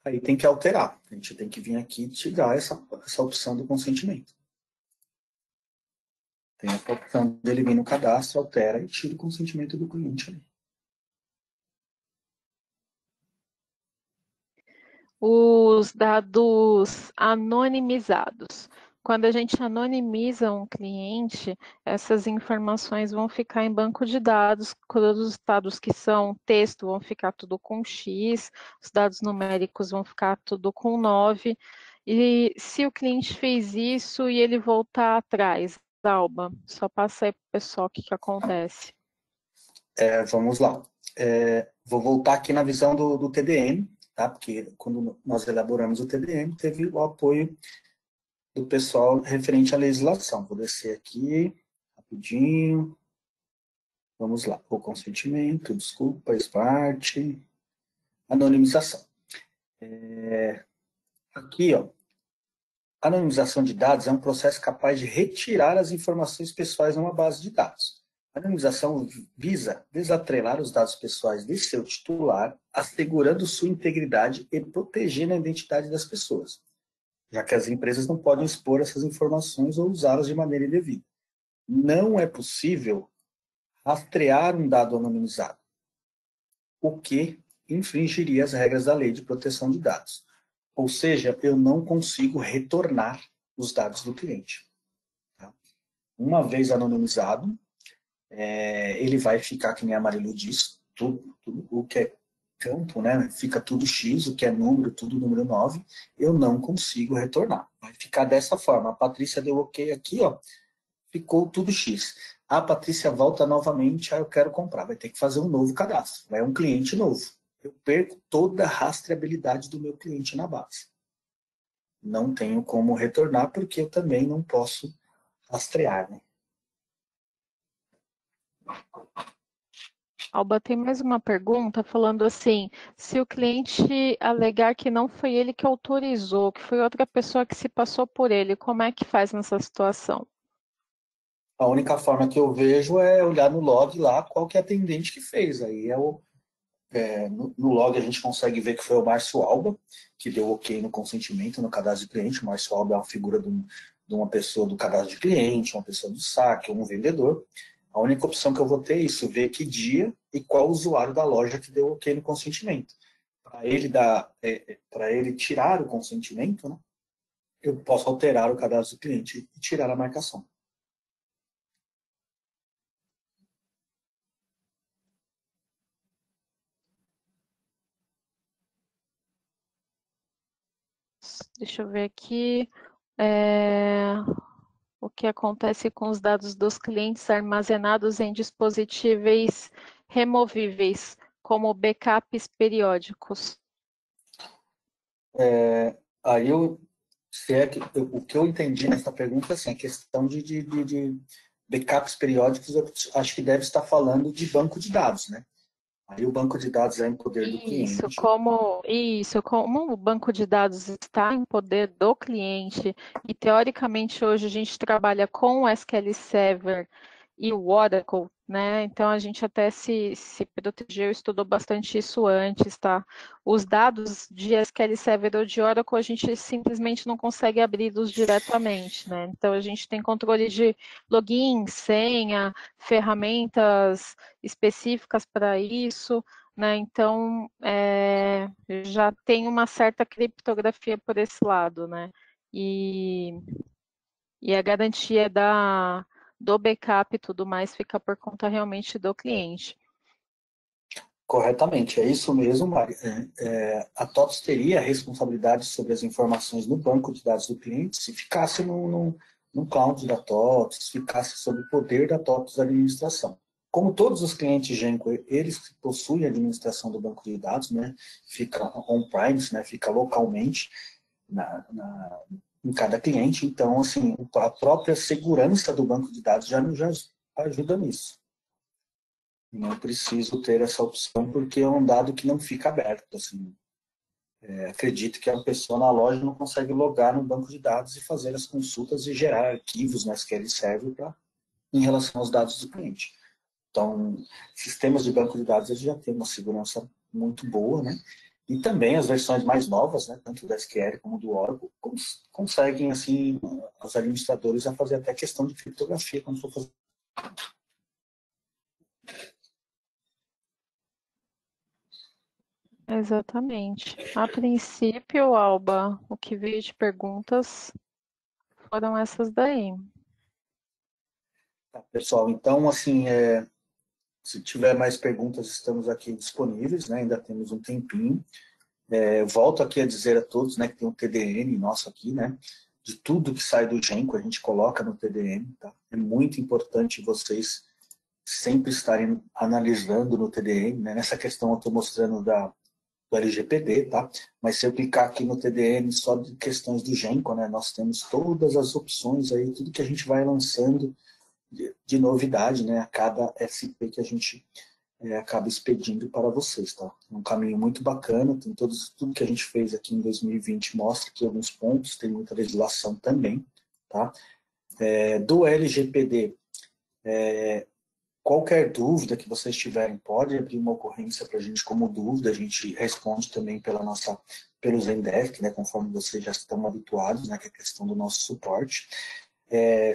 Aí tem que alterar. A gente tem que vir aqui e tirar essa opção do consentimento. Tem a opção dele vir no cadastro, altera e tira o consentimento do cliente ali. Os dados anonimizados. Quando a gente anonimiza um cliente, essas informações vão ficar em banco de dados, todos os dados que são texto vão ficar tudo com X, os dados numéricos vão ficar tudo com 9. E se o cliente fez isso e ele voltar atrás, Alba, só passa aí para o pessoal o que acontece. Vamos lá. Vou voltar aqui na visão do TDM, tá? Porque quando nós elaboramos o TDM, teve o apoio do pessoal referente à legislação. Vou descer aqui, rapidinho. Vamos lá. O consentimento, desculpa, Smart, anonimização. Aqui, ó, anonimização de dados é um processo capaz de retirar as informações pessoais numa base de dados. A anonimização visa desatrelar os dados pessoais de seu titular, assegurando sua integridade e protegendo a identidade das pessoas, já que as empresas não podem expor essas informações ou usá-las de maneira indevida. Não é possível rastrear um dado anonimizado, o que infringiria as regras da Lei de Proteção de Dados. Ou seja, eu não consigo retornar os dados do cliente. Tá? Uma vez anonimizado, ele vai ficar, que nem a Marilu disse, tudo o que é campo, né? Fica tudo X, o que é número, tudo número 9, eu não consigo retornar. Vai ficar dessa forma. A Patrícia deu ok aqui, ó, ficou tudo X. A Patrícia volta novamente, eu quero comprar. Vai ter que fazer um novo cadastro. É um cliente novo. Eu perco toda a rastreabilidade do meu cliente na base. não tenho como retornar, porque eu também não posso rastrear, né? Alba, tem mais uma pergunta falando assim, se o cliente alegar que não foi ele que autorizou, que foi outra pessoa que se passou por ele, como é que faz nessa situação? A única forma que eu vejo é olhar no log lá qual que é a atendente que fez. Aí no log a gente consegue ver que foi o Márcio Alba, que deu ok no consentimento no cadastro de cliente. O Márcio Alba é uma figura de uma pessoa do cadastro de cliente, uma pessoa do saque, um vendedor. A única opção que eu vou ter é isso, ver que dia e qual usuário da loja que deu ok no consentimento. Para ele tirar o consentimento, né, eu posso alterar o cadastro do cliente e tirar a marcação. Deixa eu ver aqui. O que acontece com os dados dos clientes armazenados em dispositivos removíveis, como backups periódicos? Aí o que eu entendi nessa pergunta, assim, a questão de backups periódicos, eu acho que deve estar falando de banco de dados, né? Aí o banco de dados é em poder do Isso, cliente. como o banco de dados está em poder do cliente, e teoricamente hoje a gente trabalha com o SQL Server e o Oracle, né? Então a gente até se protegeu, estudou bastante isso antes, tá? Os dados de SQL Server ou de Oracle a gente simplesmente não consegue abri-los diretamente, né? Então a gente tem controle de login, senha, ferramentas específicas para isso, né? Então, já tem uma certa criptografia por esse lado, né? E, e a garantia do backup e tudo mais fica por conta realmente do cliente. Corretamente, é isso mesmo, Mari. A TOTS teria a responsabilidade sobre as informações no banco de dados do cliente se ficasse no cloud da TOTS, se ficasse sob o poder da TOTS da administração. Como todos os clientes Genco, eles possuem a administração do banco de dados, né? Fica on-premise, né? Fica localmente em cada cliente. Então, assim, a própria segurança do banco de dados já ajuda nisso. Não preciso ter essa opção porque é um dado que não fica aberto. Assim. Acredito que a pessoa na loja não consegue logar no banco de dados e fazer as consultas e gerar arquivos na SQL Server em relação aos dados do cliente. Então, sistemas de banco de dados eles já têm uma segurança muito boa, né? E também as versões mais novas, né, tanto do SQL como do Oracle, conseguem, assim, os administradores a fazer até questão de criptografia quando for fazer. Exatamente. A princípio, Alba, o que veio de perguntas foram essas daí. Tá, pessoal, então, assim, se tiver mais perguntas, estamos aqui disponíveis, né? Ainda temos um tempinho. Volto aqui a dizer a todos, né, que tem um TDN nosso aqui, né? De tudo que sai do Genco, a gente coloca no TDN, tá? É muito importante vocês sempre estarem analisando no TDN, né? Nessa questão eu estou mostrando do LGPD, tá? Mas se eu clicar aqui no TDN só de questões do Genco, né? Nós temos todas as opções aí, tudo que a gente vai lançando de novidade, né? A cada SP que a gente acaba expedindo para vocês, tá? É um caminho muito bacana, tem tudo que a gente fez aqui em 2020 mostra aqui alguns pontos, tem muita legislação também, tá? Do LGPD, qualquer dúvida que vocês tiverem, pode abrir uma ocorrência para a gente como dúvida, a gente responde também pelo Zendesk, né, conforme vocês já estão habituados, né, que é a questão do nosso suporte.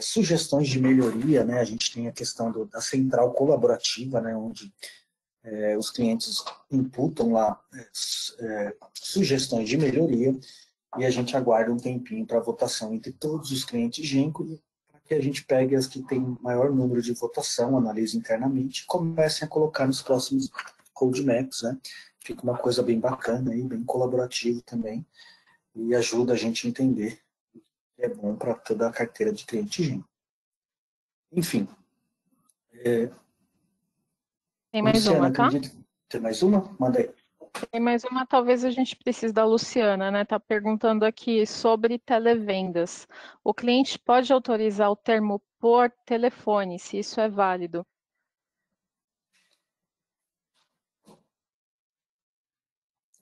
Sugestões de melhoria, né, a gente tem a questão da central colaborativa, né, onde os clientes imputam lá sugestões de melhoria e a gente aguarda um tempinho para votação entre todos os clientes Genco para que a gente pegue as que têm maior número de votação, analise internamente e comecem a colocar nos próximos roadmaps, né? Fica uma coisa bem bacana aí, bem colaborativo também e ajuda a gente a entender que é bom para toda a carteira de cliente Genco. Enfim. Tem mais Luciana, uma, tá? acredito. Tem mais uma? Manda aí. Tem mais uma, talvez a gente precise da Luciana, né? Está perguntando aqui sobre televendas. O cliente pode autorizar o termo por telefone, se isso é válido?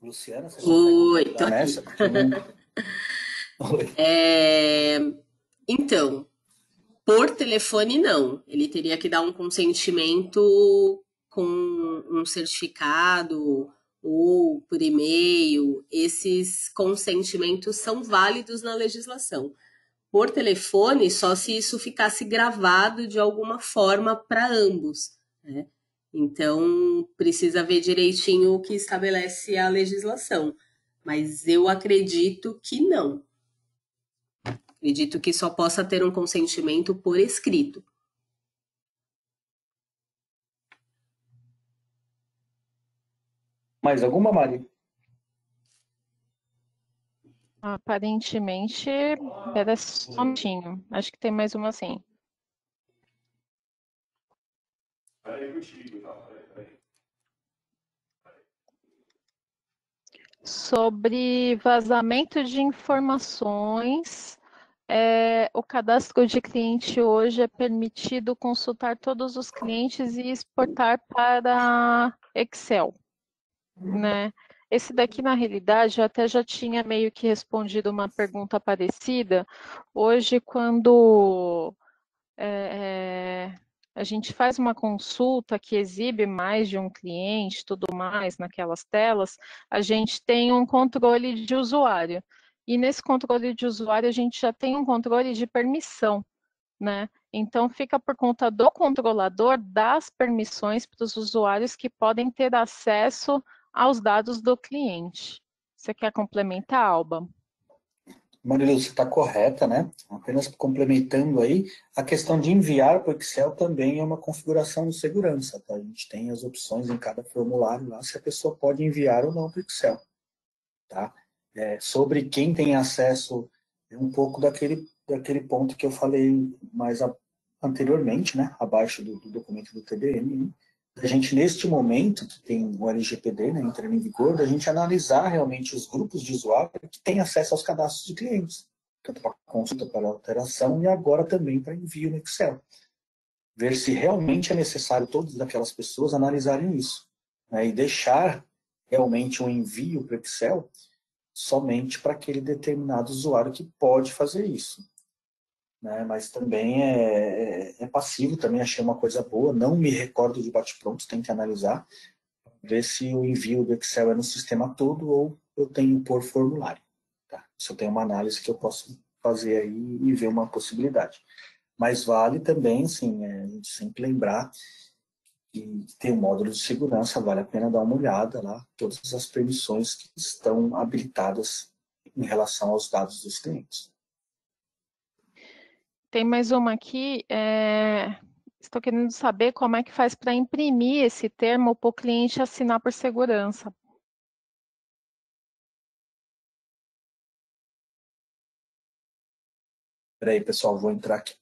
Luciana, você consegue me Oi, tô ajudar aqui. nessa? Porque não... Oi. Então, por telefone, não. Ele teria que dar um consentimento com um certificado ou por e-mail. Esses consentimentos são válidos na legislação. Por telefone, só se isso ficasse gravado de alguma forma para ambos, né? Então, precisa ver direitinho o que estabelece a legislação. Mas eu acredito que não. Acredito que só possa ter um consentimento por escrito. Mais alguma, Mari? Aparentemente, era só um minutinho. Acho que tem mais uma sim. Sobre vazamento de informações, o cadastro de cliente hoje é permitido consultar todos os clientes e exportar para Excel, né? Esse daqui, na realidade, eu até já tinha meio que respondido uma pergunta parecida. Hoje, quando a gente faz uma consulta que exibe mais de um cliente, tudo mais, naquelas telas, a gente tem um controle de usuário. E nesse controle de usuário, a gente já tem um controle de permissão, né? Então, fica por conta do controlador das permissões para os usuários que podem ter acesso aos dados do cliente. Você quer complementar, Alba? Marilu, você está correta, né? Apenas complementando aí, a questão de enviar para o Excel também é uma configuração de segurança, tá? A gente tem as opções em cada formulário lá, se a pessoa pode enviar ou não para o Excel, tá? Sobre quem tem acesso, é um pouco daquele ponto que eu falei anteriormente, né? Abaixo do documento do TDM, a gente, neste momento, que tem o LGPD, né, entrando em vigor, da gente analisar realmente os grupos de usuários que têm acesso aos cadastros de clientes, tanto para consulta, para alteração e agora também para envio no Excel. Ver se realmente é necessário todas aquelas pessoas analisarem isso, né, e deixar realmente um envio para o Excel somente para aquele determinado usuário que pode fazer isso. Né, mas também é passivo, também achei uma coisa boa, não me recordo de bate-pronto, tem que analisar, ver se o envio do Excel é no sistema todo ou eu tenho por formulário. Tá? Isso eu tenho uma análise que eu posso fazer aí e ver uma possibilidade. Mas vale também, sim, a gente sempre lembrar que tem um módulo de segurança, vale a pena dar uma olhada lá, todas as permissões que estão habilitadas em relação aos dados dos clientes. Tem mais uma aqui. Estou querendo saber como é que faz para imprimir esse termo para o cliente assinar por segurança. Espera aí, pessoal, vou entrar aqui.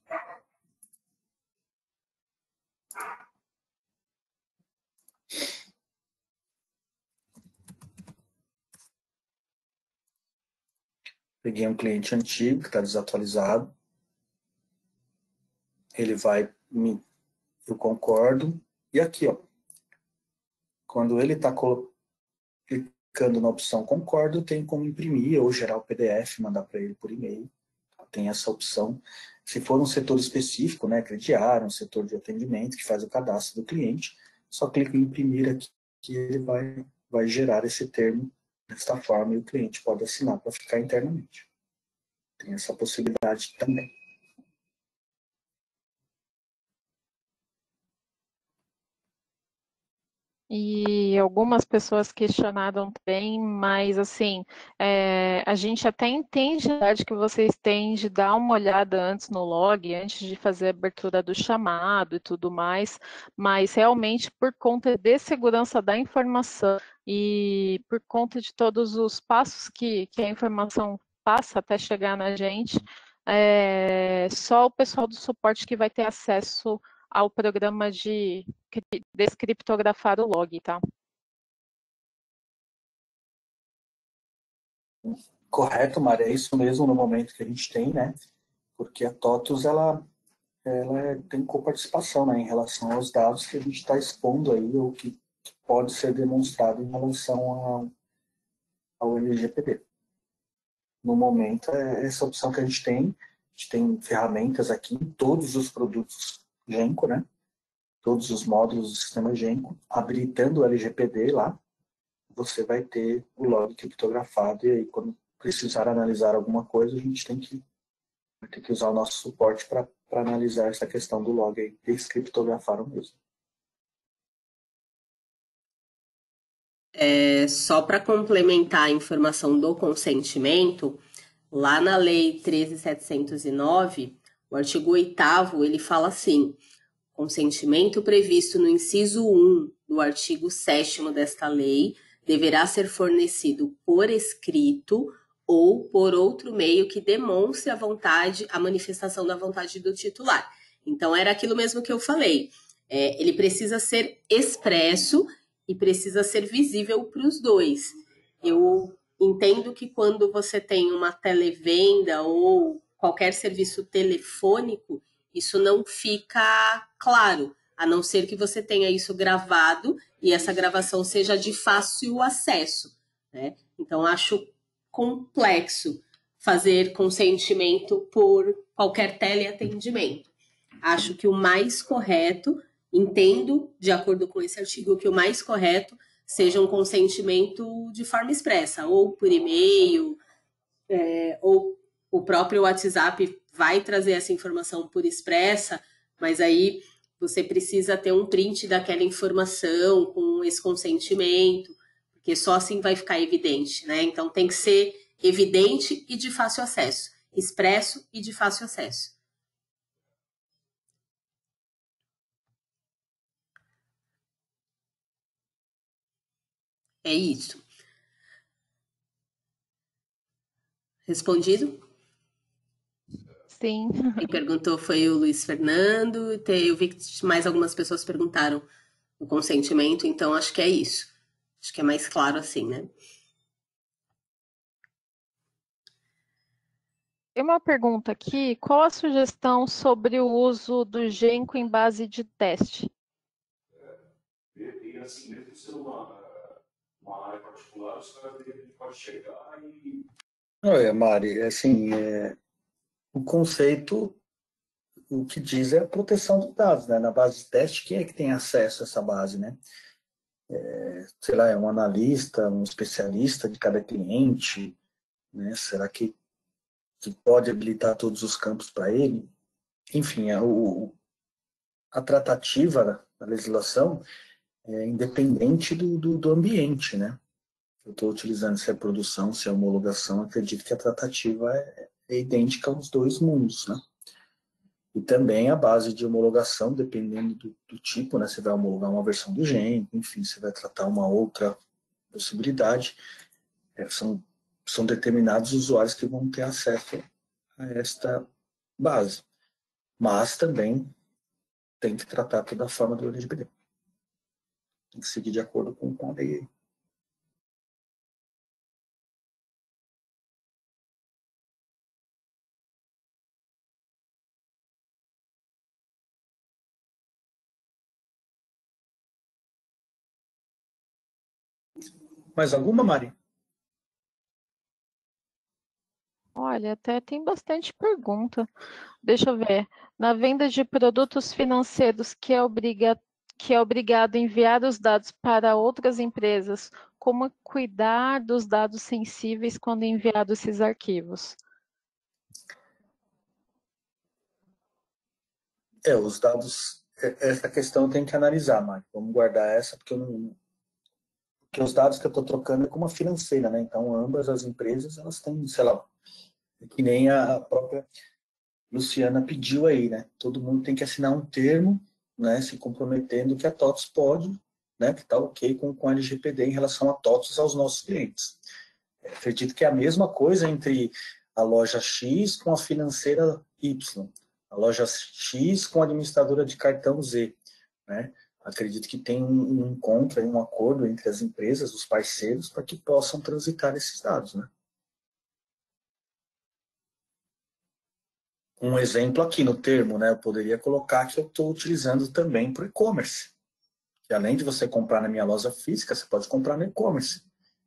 Peguei um cliente antigo que está desatualizado. Ele vai, eu concordo. E aqui, ó, quando ele está clicando na opção concordo, tem como imprimir ou gerar o PDF, mandar para ele por e-mail. Tem essa opção. Se for um setor específico, né, crediário, um setor de atendimento que faz o cadastro do cliente, só clica em imprimir aqui que ele vai gerar esse termo desta forma e o cliente pode assinar para ficar internamente. Tem essa possibilidade também. E algumas pessoas questionaram também, mas assim, a gente até entende a idade que vocês têm de dar uma olhada antes no log, antes de fazer a abertura do chamado e tudo mais, mas realmente por conta de segurança da informação e por conta de todos os passos que a informação passa até chegar na gente, só o pessoal do suporte que vai ter acesso ao programa de descriptografar o log, tá? Correto, Mária, é isso mesmo no momento que a gente tem, né? Porque a TOTUS, tem coparticipação, né, em relação aos dados que a gente está expondo aí, ou que pode ser demonstrado em relação ao LGPD. No momento, é essa opção que a gente tem. A gente tem ferramentas aqui em todos os produtos Genco, né? Todos os módulos do sistema Genco, habilitando o LGPD lá, você vai ter o log criptografado, e aí quando precisar analisar alguma coisa, a gente vai ter que usar o nosso suporte para analisar essa questão do log aí, descriptografar o mesmo. Só para complementar a informação do consentimento, lá na Lei 13.709, o artigo 8º, ele fala assim: consentimento previsto no inciso 1 do artigo 7º desta lei deverá ser fornecido por escrito ou por outro meio que demonstre a manifestação da vontade do titular. Então, era aquilo mesmo que eu falei. Ele precisa ser expresso e precisa ser visível para os dois. Eu entendo que quando você tem uma televenda ou qualquer serviço telefônico, isso não fica claro, a não ser que você tenha isso gravado e essa gravação seja de fácil acesso, né? Então, acho complexo fazer consentimento por qualquer teleatendimento. Acho que o mais correto, entendo, de acordo com esse artigo, que o mais correto seja um consentimento de forma expressa, ou por e-mail, ou o próprio WhatsApp vai trazer essa informação por expressa, mas aí você precisa ter um print daquela informação com esse consentimento, porque só assim vai ficar evidente, né? Então tem que ser evidente e de fácil acesso, expresso e de fácil acesso. É isso. Respondido? Sim. Quem perguntou foi o Luiz Fernando. Eu vi que mais algumas pessoas perguntaram o consentimento, então acho que é isso. Acho que é mais claro assim, né? Tem uma pergunta aqui: qual a sugestão sobre o uso do Genco em base de teste? E assim, mesmo sendo uma área particular, os caras pode chegar e. Olha, Mari, assim, o conceito, o que diz é a proteção dos dados, né? Na base de teste, quem é que tem acesso a essa base, né? Sei lá, é um analista, um especialista de cada cliente, né? Será que pode habilitar todos os campos para ele? Enfim, a tratativa da legislação é independente do ambiente, né? Eu estou utilizando se é produção, se é homologação, acredito que a tratativa é idêntica aos dois mundos, né? E também a base de homologação, dependendo do tipo, né? Você vai homologar uma versão do Gen, enfim, você vai tratar uma outra possibilidade. São determinados usuários que vão ter acesso a esta base. Mas também tem que tratar toda a forma do LGPD. Tem que seguir de acordo com a lei. Mais alguma, Mari? Olha, até tem bastante pergunta. Deixa eu ver. Na venda de produtos financeiros que é obrigado a enviar os dados para outras empresas, como cuidar dos dados sensíveis quando enviados esses arquivos? Os dados, essa questão tem que analisar, Mari. Vamos guardar essa, porque os dados que eu estou trocando é com uma financeira, né? Então, ambas as empresas, elas têm, sei lá, que nem a própria Luciana pediu aí, né? Todo mundo tem que assinar um termo, né? Se comprometendo que a TOTS pode, né? Que está ok com a LGPD em relação a TOTS aos nossos clientes. Acredito que é a mesma coisa entre a loja X com a financeira Y, a loja X com a administradora de cartão Z, né? Acredito que tem um encontro, um acordo entre as empresas, os parceiros, para que possam transitar esses dados, né? Um exemplo aqui no termo, né? Eu poderia colocar que eu estou utilizando também para o e-commerce. Que além de você comprar na minha loja física, você pode comprar no e-commerce.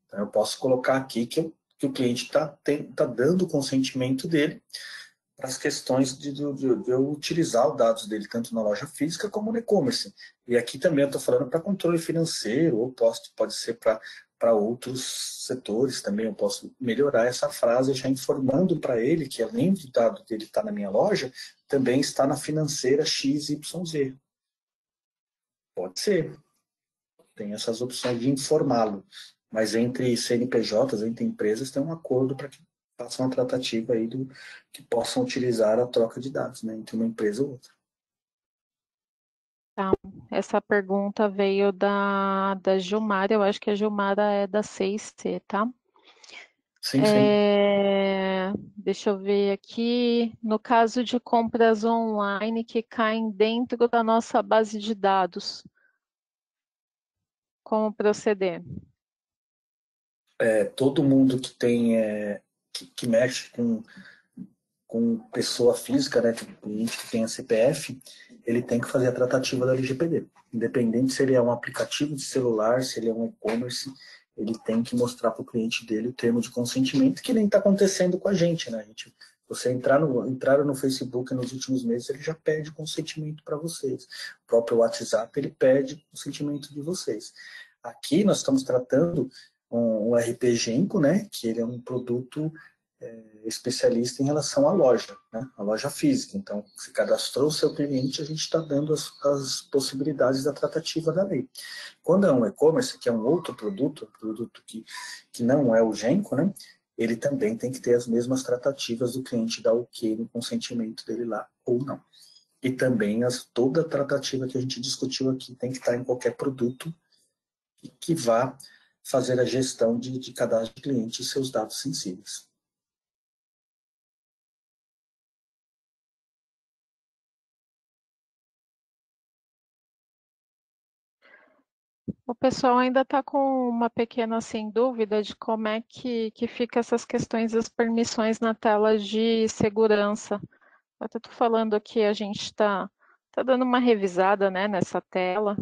Então, eu posso colocar aqui que o cliente está dando o consentimento dele para as questões de eu utilizar os dados dele tanto na loja física como no e-commerce. E aqui também eu estou falando para controle financeiro, ou pode ser para outros setores também. Eu posso melhorar essa frase já informando para ele que além do dado dele estar na minha loja, também está na financeira XYZ. Pode ser. Tem essas opções de informá-lo. Mas entre CNPJs, entre empresas, tem um acordo para que façam uma tratativa aí que possam utilizar a troca de dados, né, entre uma empresa ou outra. Tá. Essa pergunta veio da Gilmara, eu acho que a Gilmara é da 6C, tá? Sim, sim. Deixa eu ver aqui. No caso de compras online que caem dentro da nossa base de dados, como proceder? Todo mundo que tem que mexe com pessoa física, né, cliente que tem a CPF, ele tem que fazer a tratativa da LGPD. Independente se ele é um aplicativo de celular, se ele é um e-commerce, ele tem que mostrar para o cliente dele o termo de consentimento, que nem está acontecendo com a gente, né? Você entrar no Facebook nos últimos meses, ele já pede consentimento para vocês. O próprio WhatsApp, ele pede consentimento de vocês. Aqui nós estamos tratando um RP Genco, né, que ele é um produto especialista em relação à loja, né, a loja física. Então, se cadastrou o seu cliente, a gente está dando as possibilidades da tratativa da lei. Quando é um e-commerce, que é um outro produto, um produto que não é o Genco, né, ele também tem que ter as mesmas tratativas do cliente dar ok no consentimento dele lá ou não. E também toda a tratativa que a gente discutiu aqui tem que estar em qualquer produto que vá fazer a gestão de cadastro de cliente e seus dados sensíveis. O pessoal ainda está com uma pequena assim, dúvida de como é que fica essas questões das permissões na tela de segurança. Eu estou falando aqui, a gente está dando uma revisada, né, nessa tela.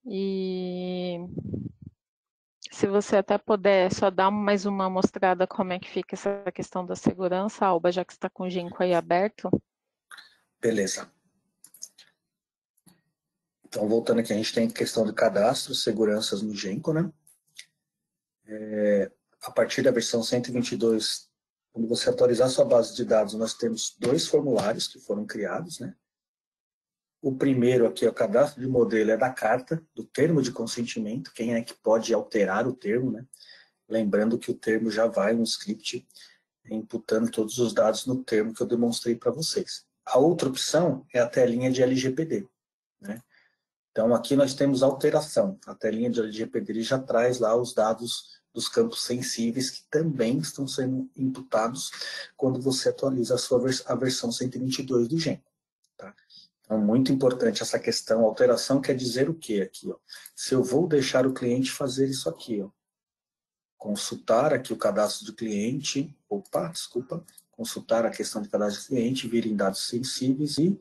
E se você até puder só dar mais uma mostrada como é que fica essa questão da segurança, Alba, já que está com o Genco aí aberto. Beleza. Então, voltando aqui, a gente tem questão de cadastro, seguranças no Genco, né? A partir da versão 122, quando você atualizar sua base de dados, nós temos 2 formulários que foram criados, né? O primeiro aqui, o cadastro de modelo, é da carta, do termo de consentimento, quem é que pode alterar o termo, né? Lembrando que o termo já vai no script, imputando todos os dados no termo que eu demonstrei para vocês. A outra opção é a telinha de LGPD, né? Então, aqui nós temos alteração. A telinha de LGPD já traz lá os dados dos campos sensíveis que também estão sendo imputados quando você atualiza a versão 122 do Genco. Tá? Então, muito importante essa questão. Alteração quer dizer o quê aqui? Ó? Se eu vou deixar o cliente fazer isso aqui, ó, consultar aqui o cadastro do cliente, consultar a questão de cadastro do cliente, vir em dados sensíveis e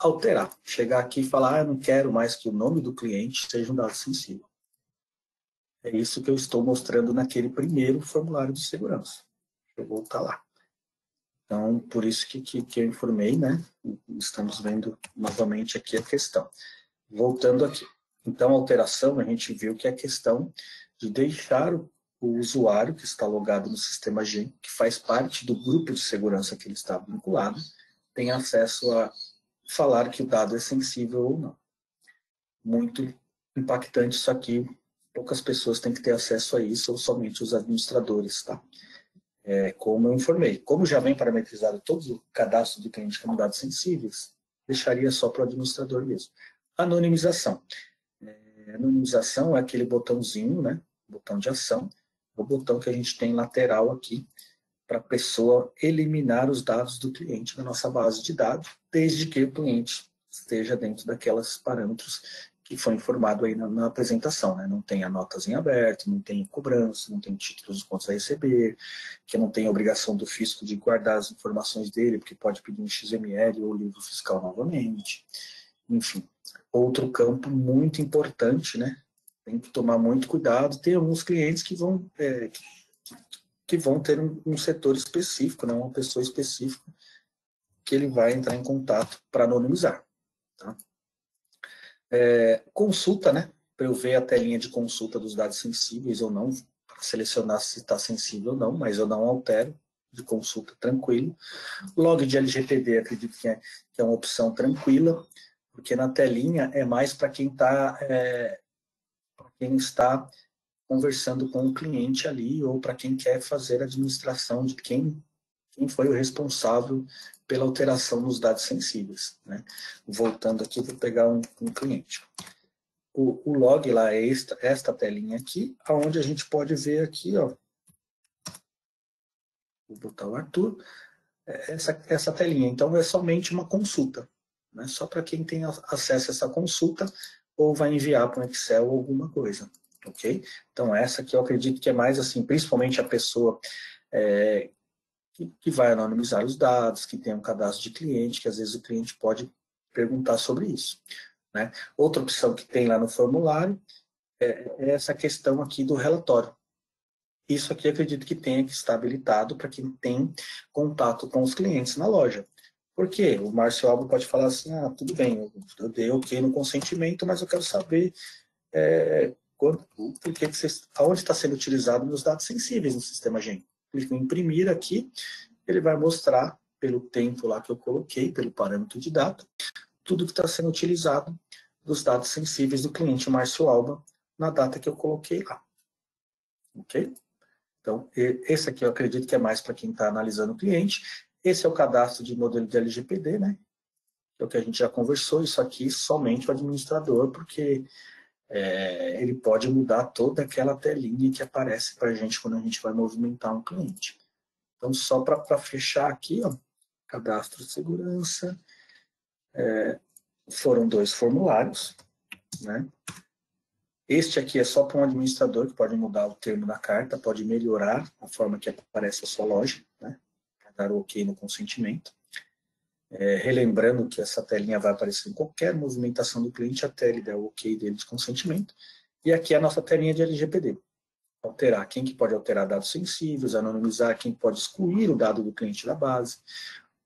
alterar. Chegar aqui e falar, eu não quero mais que o nome do cliente seja um dado sensível. É isso que eu estou mostrando naquele primeiro formulário de segurança. Eu vou voltar lá. Então, por isso que eu informei, né? Estamos vendo novamente aqui a questão. Voltando aqui. Então, a alteração, a gente viu que é a questão de deixar o usuário que está logado no sistema Genco, que faz parte do grupo de segurança que ele está vinculado, tem acesso a falar que o dado é sensível ou não. Muito impactante isso aqui, poucas pessoas têm que ter acesso a isso, ou somente os administradores, tá? Como eu informei, como já vem parametrizado todo o cadastro do cliente como dados sensíveis, deixaria só para o administrador mesmo. Anonimização. Anonimização é aquele botãozinho, né? Botão de ação, o botão que a gente tem lateral aqui, para a pessoa eliminar os dados do cliente na nossa base de dados, desde que o cliente esteja dentro daqueles parâmetros que foi informado aí na apresentação, né? Não tem notas em aberto, não tem cobrança, não tem títulos de contas a receber, que não tem obrigação do fisco de guardar as informações dele, porque pode pedir um XML ou livro fiscal novamente. Enfim, outro campo muito importante, né? Tem que tomar muito cuidado. Tem alguns clientes que vão ter um setor específico, né? Uma pessoa específica que ele vai entrar em contato para anonimizar. Tá? Consulta, né? Para eu ver a telinha de consulta dos dados sensíveis ou não, para selecionar se está sensível ou não, mas eu não altero, de consulta tranquilo. Log de LGPD, acredito que é uma opção tranquila, porque na telinha é mais para quem está conversando com o cliente ali, ou para quem quer fazer a administração de quem foi o responsável pela alteração nos dados sensíveis. Né? Voltando aqui, vou pegar um cliente. O log lá é esta telinha aqui, onde a gente pode ver aqui, ó, vou botar o Arthur, essa telinha. Então, é somente uma consulta. Né? Só para quem tem acesso a essa consulta, ou vai enviar para um Excel ou alguma coisa. Ok? Então, essa aqui eu acredito que é mais assim, principalmente a pessoa que vai anonimizar os dados, que tem um cadastro de cliente, que às vezes o cliente pode perguntar sobre isso. Né? Outra opção que tem lá no formulário é essa questão aqui do relatório. Isso aqui eu acredito que tenha que estar habilitado para quem tem contato com os clientes na loja. Por quê? O Márcio Alba pode falar assim, tudo bem, eu dei ok no consentimento, mas eu quero saber aonde está sendo utilizado meus dados sensíveis no sistema GEM. Clico em imprimir aqui, ele vai mostrar pelo tempo lá que eu coloquei, pelo parâmetro de data, tudo que está sendo utilizado dos dados sensíveis do cliente Márcio Alba na data que eu coloquei lá. Ok? Então, esse aqui eu acredito que é mais para quem está analisando o cliente. Esse é o cadastro de modelo de LGPD, né? É o que a gente já conversou. Isso aqui somente o administrador, porque ele pode mudar toda aquela telinha que aparece para a gente quando a gente vai movimentar um cliente. Então, só para fechar aqui, ó, cadastro de segurança, foram 2 formulários, né? Este aqui é só para um administrador, que pode mudar o termo da carta, pode melhorar a forma que aparece a sua loja, né? Para dar o ok no consentimento. Relembrando que essa telinha vai aparecer em qualquer movimentação do cliente até ele dar o ok dele de consentimento. E aqui é a nossa telinha de LGPD. Alterar quem que pode alterar dados sensíveis, anonimizar quem pode excluir o dado do cliente da base,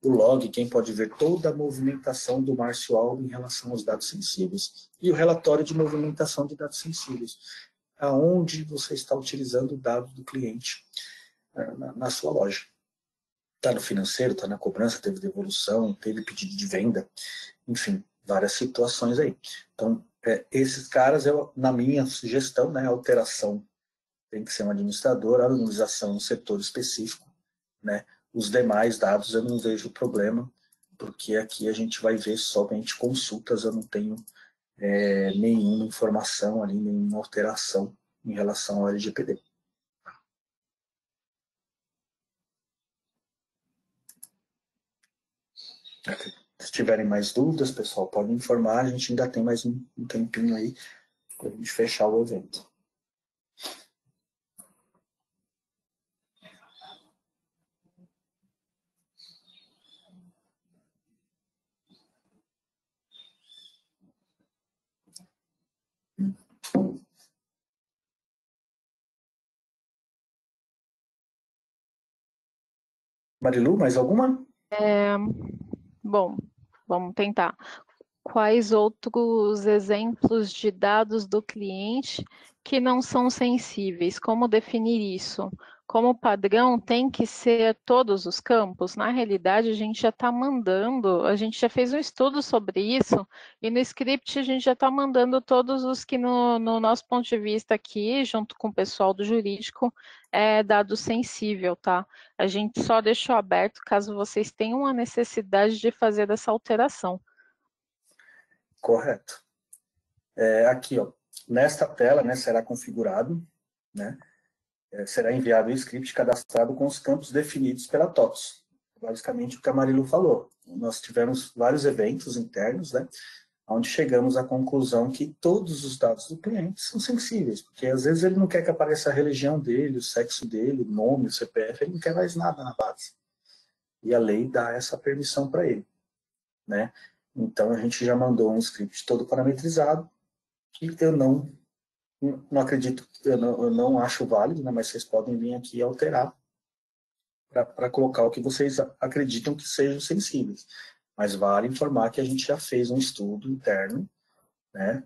o log, quem pode ver toda a movimentação do Márcio Alba em relação aos dados sensíveis, e o relatório de movimentação de dados sensíveis, aonde você está utilizando o dado do cliente na sua loja. Está no financeiro, está na cobrança, teve devolução, teve pedido de venda, enfim, várias situações aí. Então, esses caras, na minha sugestão, né, a alteração tem que ser um administrador, a anonimização um setor específico, né? Os demais dados eu não vejo problema, porque aqui a gente vai ver somente consultas, eu não tenho nenhuma informação ali, nenhuma alteração em relação ao LGPD. Se tiverem mais dúvidas, pessoal, podem informar, a gente ainda tem mais um tempinho aí para a gente fechar o evento. Marilu, mais alguma? Bom, vamos tentar. Quais outros exemplos de dados do cliente que não são sensíveis? Como definir isso? Como padrão, tem que ser todos os campos? Na realidade, a gente já está mandando, a gente já fez um estudo sobre isso, e no script a gente já está mandando todos os que, no nosso ponto de vista aqui, junto com o pessoal do jurídico, é dado sensível, tá? A gente só deixou aberto caso vocês tenham a necessidade de fazer essa alteração. Correto. Aqui, ó, nesta tela, né, será configurado, né, será enviado o script cadastrado com os campos definidos pela TOTS. Basicamente o que a Marilu falou. Nós tivemos vários eventos internos, né, onde chegamos à conclusão que todos os dados do cliente são sensíveis, porque às vezes ele não quer que apareça a religião dele, o sexo dele, o nome, o CPF, ele não quer mais nada na base. E a lei dá essa permissão para ele, né? Então a gente já mandou um script todo parametrizado, que eu não acredito, eu não acho válido, né? Mas vocês podem vir aqui e alterar para colocar o que vocês acreditam que sejam sensíveis. Mas vale informar que a gente já fez um estudo interno, né?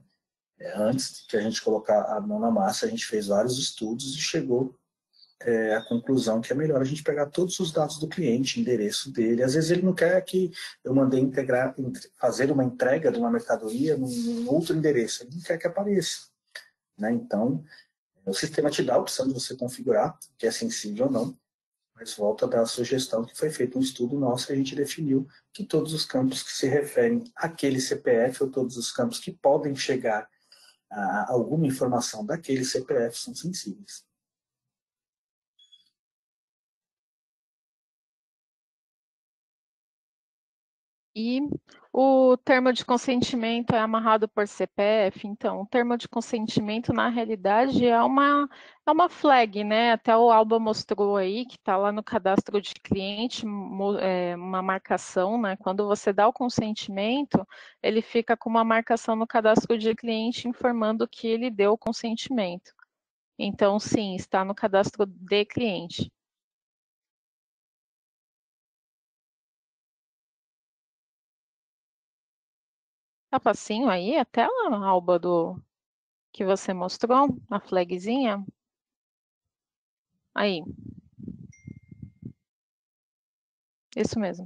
Antes de a gente colocar a mão na massa, a gente fez vários estudos e chegou à conclusão que é melhor a gente pegar todos os dados do cliente, endereço dele. Às vezes ele não quer que eu mandei fazer uma entrega de uma mercadoria num outro endereço, ele não quer que apareça, né? Então, o sistema te dá a opção de você configurar, que é sensível ou não, mas volta da sugestão que foi feito um estudo nosso e a gente definiu que todos os campos que se referem àquele CPF ou todos os campos que podem chegar a alguma informação daquele CPF são sensíveis. E o termo de consentimento é amarrado por CPF, então o termo de consentimento, na realidade, é uma flag, né? Até o Alba mostrou aí, que está lá no cadastro de cliente, uma marcação, né? Quando você dá o consentimento, ele fica com uma marcação no cadastro de cliente informando que ele deu o consentimento. Então, sim, está no cadastro de cliente. Tá facinho aí a tela, Alba, que você mostrou, a flagzinha? Aí. Isso mesmo.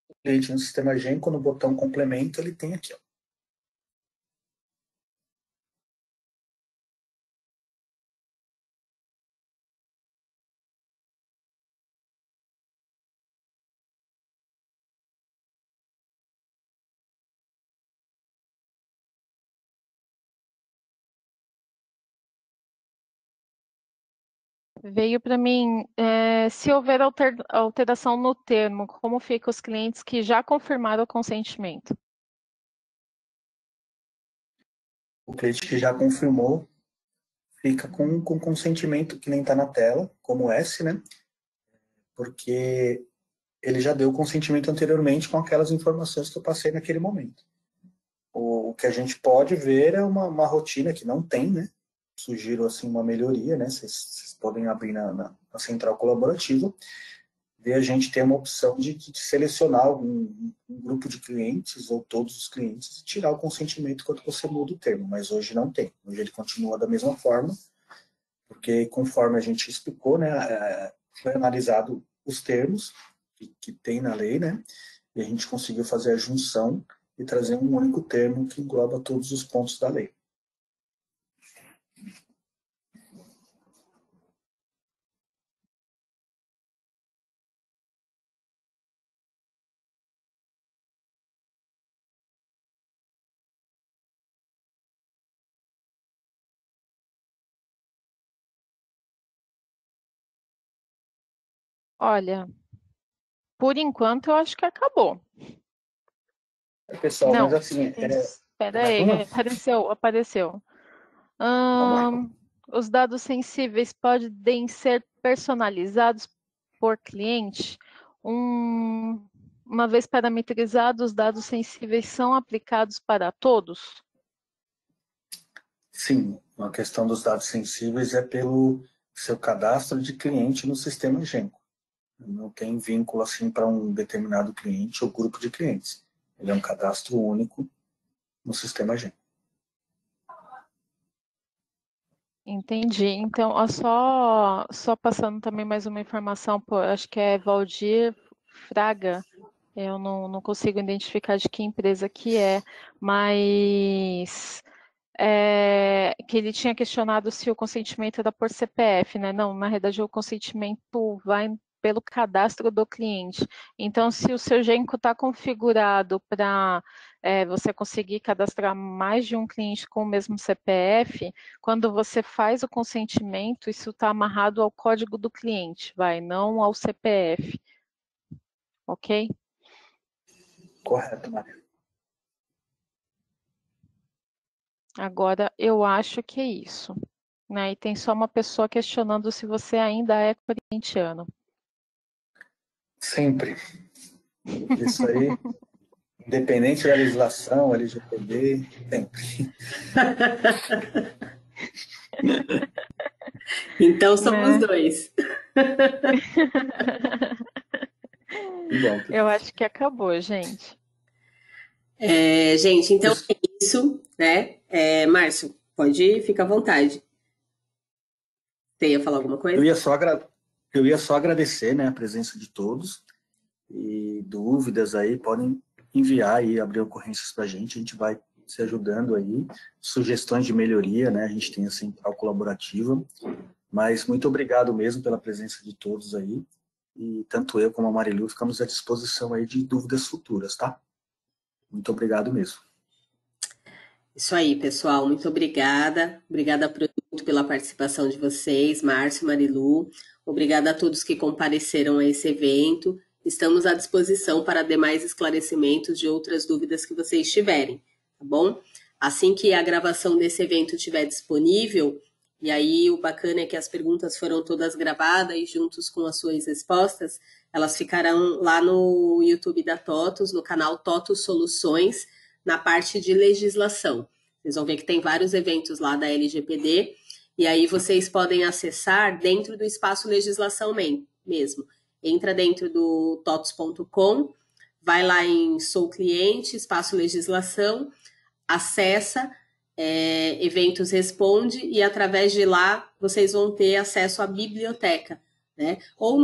O cliente no sistema Genco, no botão complemento, ele tem aqui, ó. Veio para mim, se houver alteração no termo, como fica os clientes que já confirmaram o consentimento? O cliente que já confirmou fica com consentimento que nem está na tela, como S, né? Porque ele já deu consentimento anteriormente com aquelas informações que eu passei naquele momento. O que a gente pode ver é uma rotina que não tem, né? Sugiro assim uma melhoria, né? Vocês podem abrir na central colaborativa e a gente tem uma opção de selecionar um grupo de clientes ou todos os clientes e tirar o consentimento quando você muda o termo, mas hoje não tem. Hoje ele continua da mesma forma, porque conforme a gente explicou, né, foi analisado os termos que tem na lei, né, e a gente conseguiu fazer a junção e trazer um único termo que engloba todos os pontos da lei. Olha, por enquanto eu acho que acabou. Pessoal, mas Não, assim, espera mais uma? aí, apareceu. Vamos lá. Os dados sensíveis podem ser personalizados por cliente. Uma vez parametrizados, os dados sensíveis são aplicados para todos? Sim, a questão dos dados sensíveis é pelo seu cadastro de cliente no sistema Genco. Não tem vínculo assim para um determinado cliente ou grupo de clientes. Ele é um cadastro único no sistema Genco. Entendi. Então, ó, só passando também mais uma informação, acho que é Valdir Fraga. Eu não consigo identificar de que empresa que é, mas que ele tinha questionado se o consentimento era por CPF, né? Não, na verdade o consentimento vai pelo cadastro do cliente. Então, se o seu Genco está configurado para você conseguir cadastrar mais de um cliente com o mesmo CPF, quando você faz o consentimento, isso está amarrado ao código do cliente, não ao CPF. Ok? Correto, Maria. Agora, eu acho que é isso, né? E tem só uma pessoa questionando se você ainda é corintiano. Sempre. Isso aí, independente da legislação, LGPD, sempre. Então somos Né? dois. Que bom. Eu acho que acabou, gente. Gente, então é isso, né? Márcio, pode ficar à vontade. Você ia falar alguma coisa? Eu ia só agradecer, né, a presença de todos. E dúvidas aí, podem enviar e abrir ocorrências para a gente vai se ajudando aí. Sugestões de melhoria, né? A gente tem a central colaborativa. Mas muito obrigado mesmo pela presença de todos aí. E tanto eu como a Marilu ficamos à disposição aí de dúvidas futuras, tá? Muito obrigado mesmo. Isso aí, pessoal. Muito obrigada. Obrigada, Produto, pela participação de vocês, Márcio, Marilu. Obrigada a todos que compareceram a esse evento. Estamos à disposição para demais esclarecimentos de outras dúvidas que vocês tiverem, tá bom? Assim que a gravação desse evento estiver disponível, e aí o bacana é que as perguntas foram todas gravadas e juntos com as suas respostas, elas ficarão lá no YouTube da TOTUS, no canal TOTUS Soluções, na parte de legislação. Vocês vão ver que tem vários eventos lá da LGPD, e aí vocês podem acessar dentro do espaço legislação mesmo. Entra dentro do totus.com, vai lá em Sou Cliente, espaço legislação, acessa, eventos responde, e através de lá vocês vão ter acesso à biblioteca. Né? Ou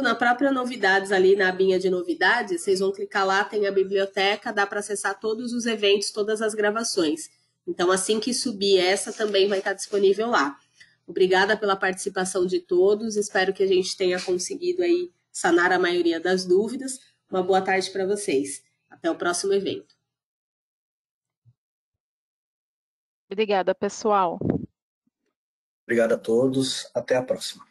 na própria novidades ali, na abinha de novidades, vocês vão clicar lá, tem a biblioteca, dá para acessar todos os eventos, todas as gravações. Então, assim que subir essa, também vai estar disponível lá. Obrigada pela participação de todos, espero que a gente tenha conseguido aí sanar a maioria das dúvidas. Uma boa tarde para vocês. Até o próximo evento. Obrigada, pessoal. Obrigado a todos. Até a próxima.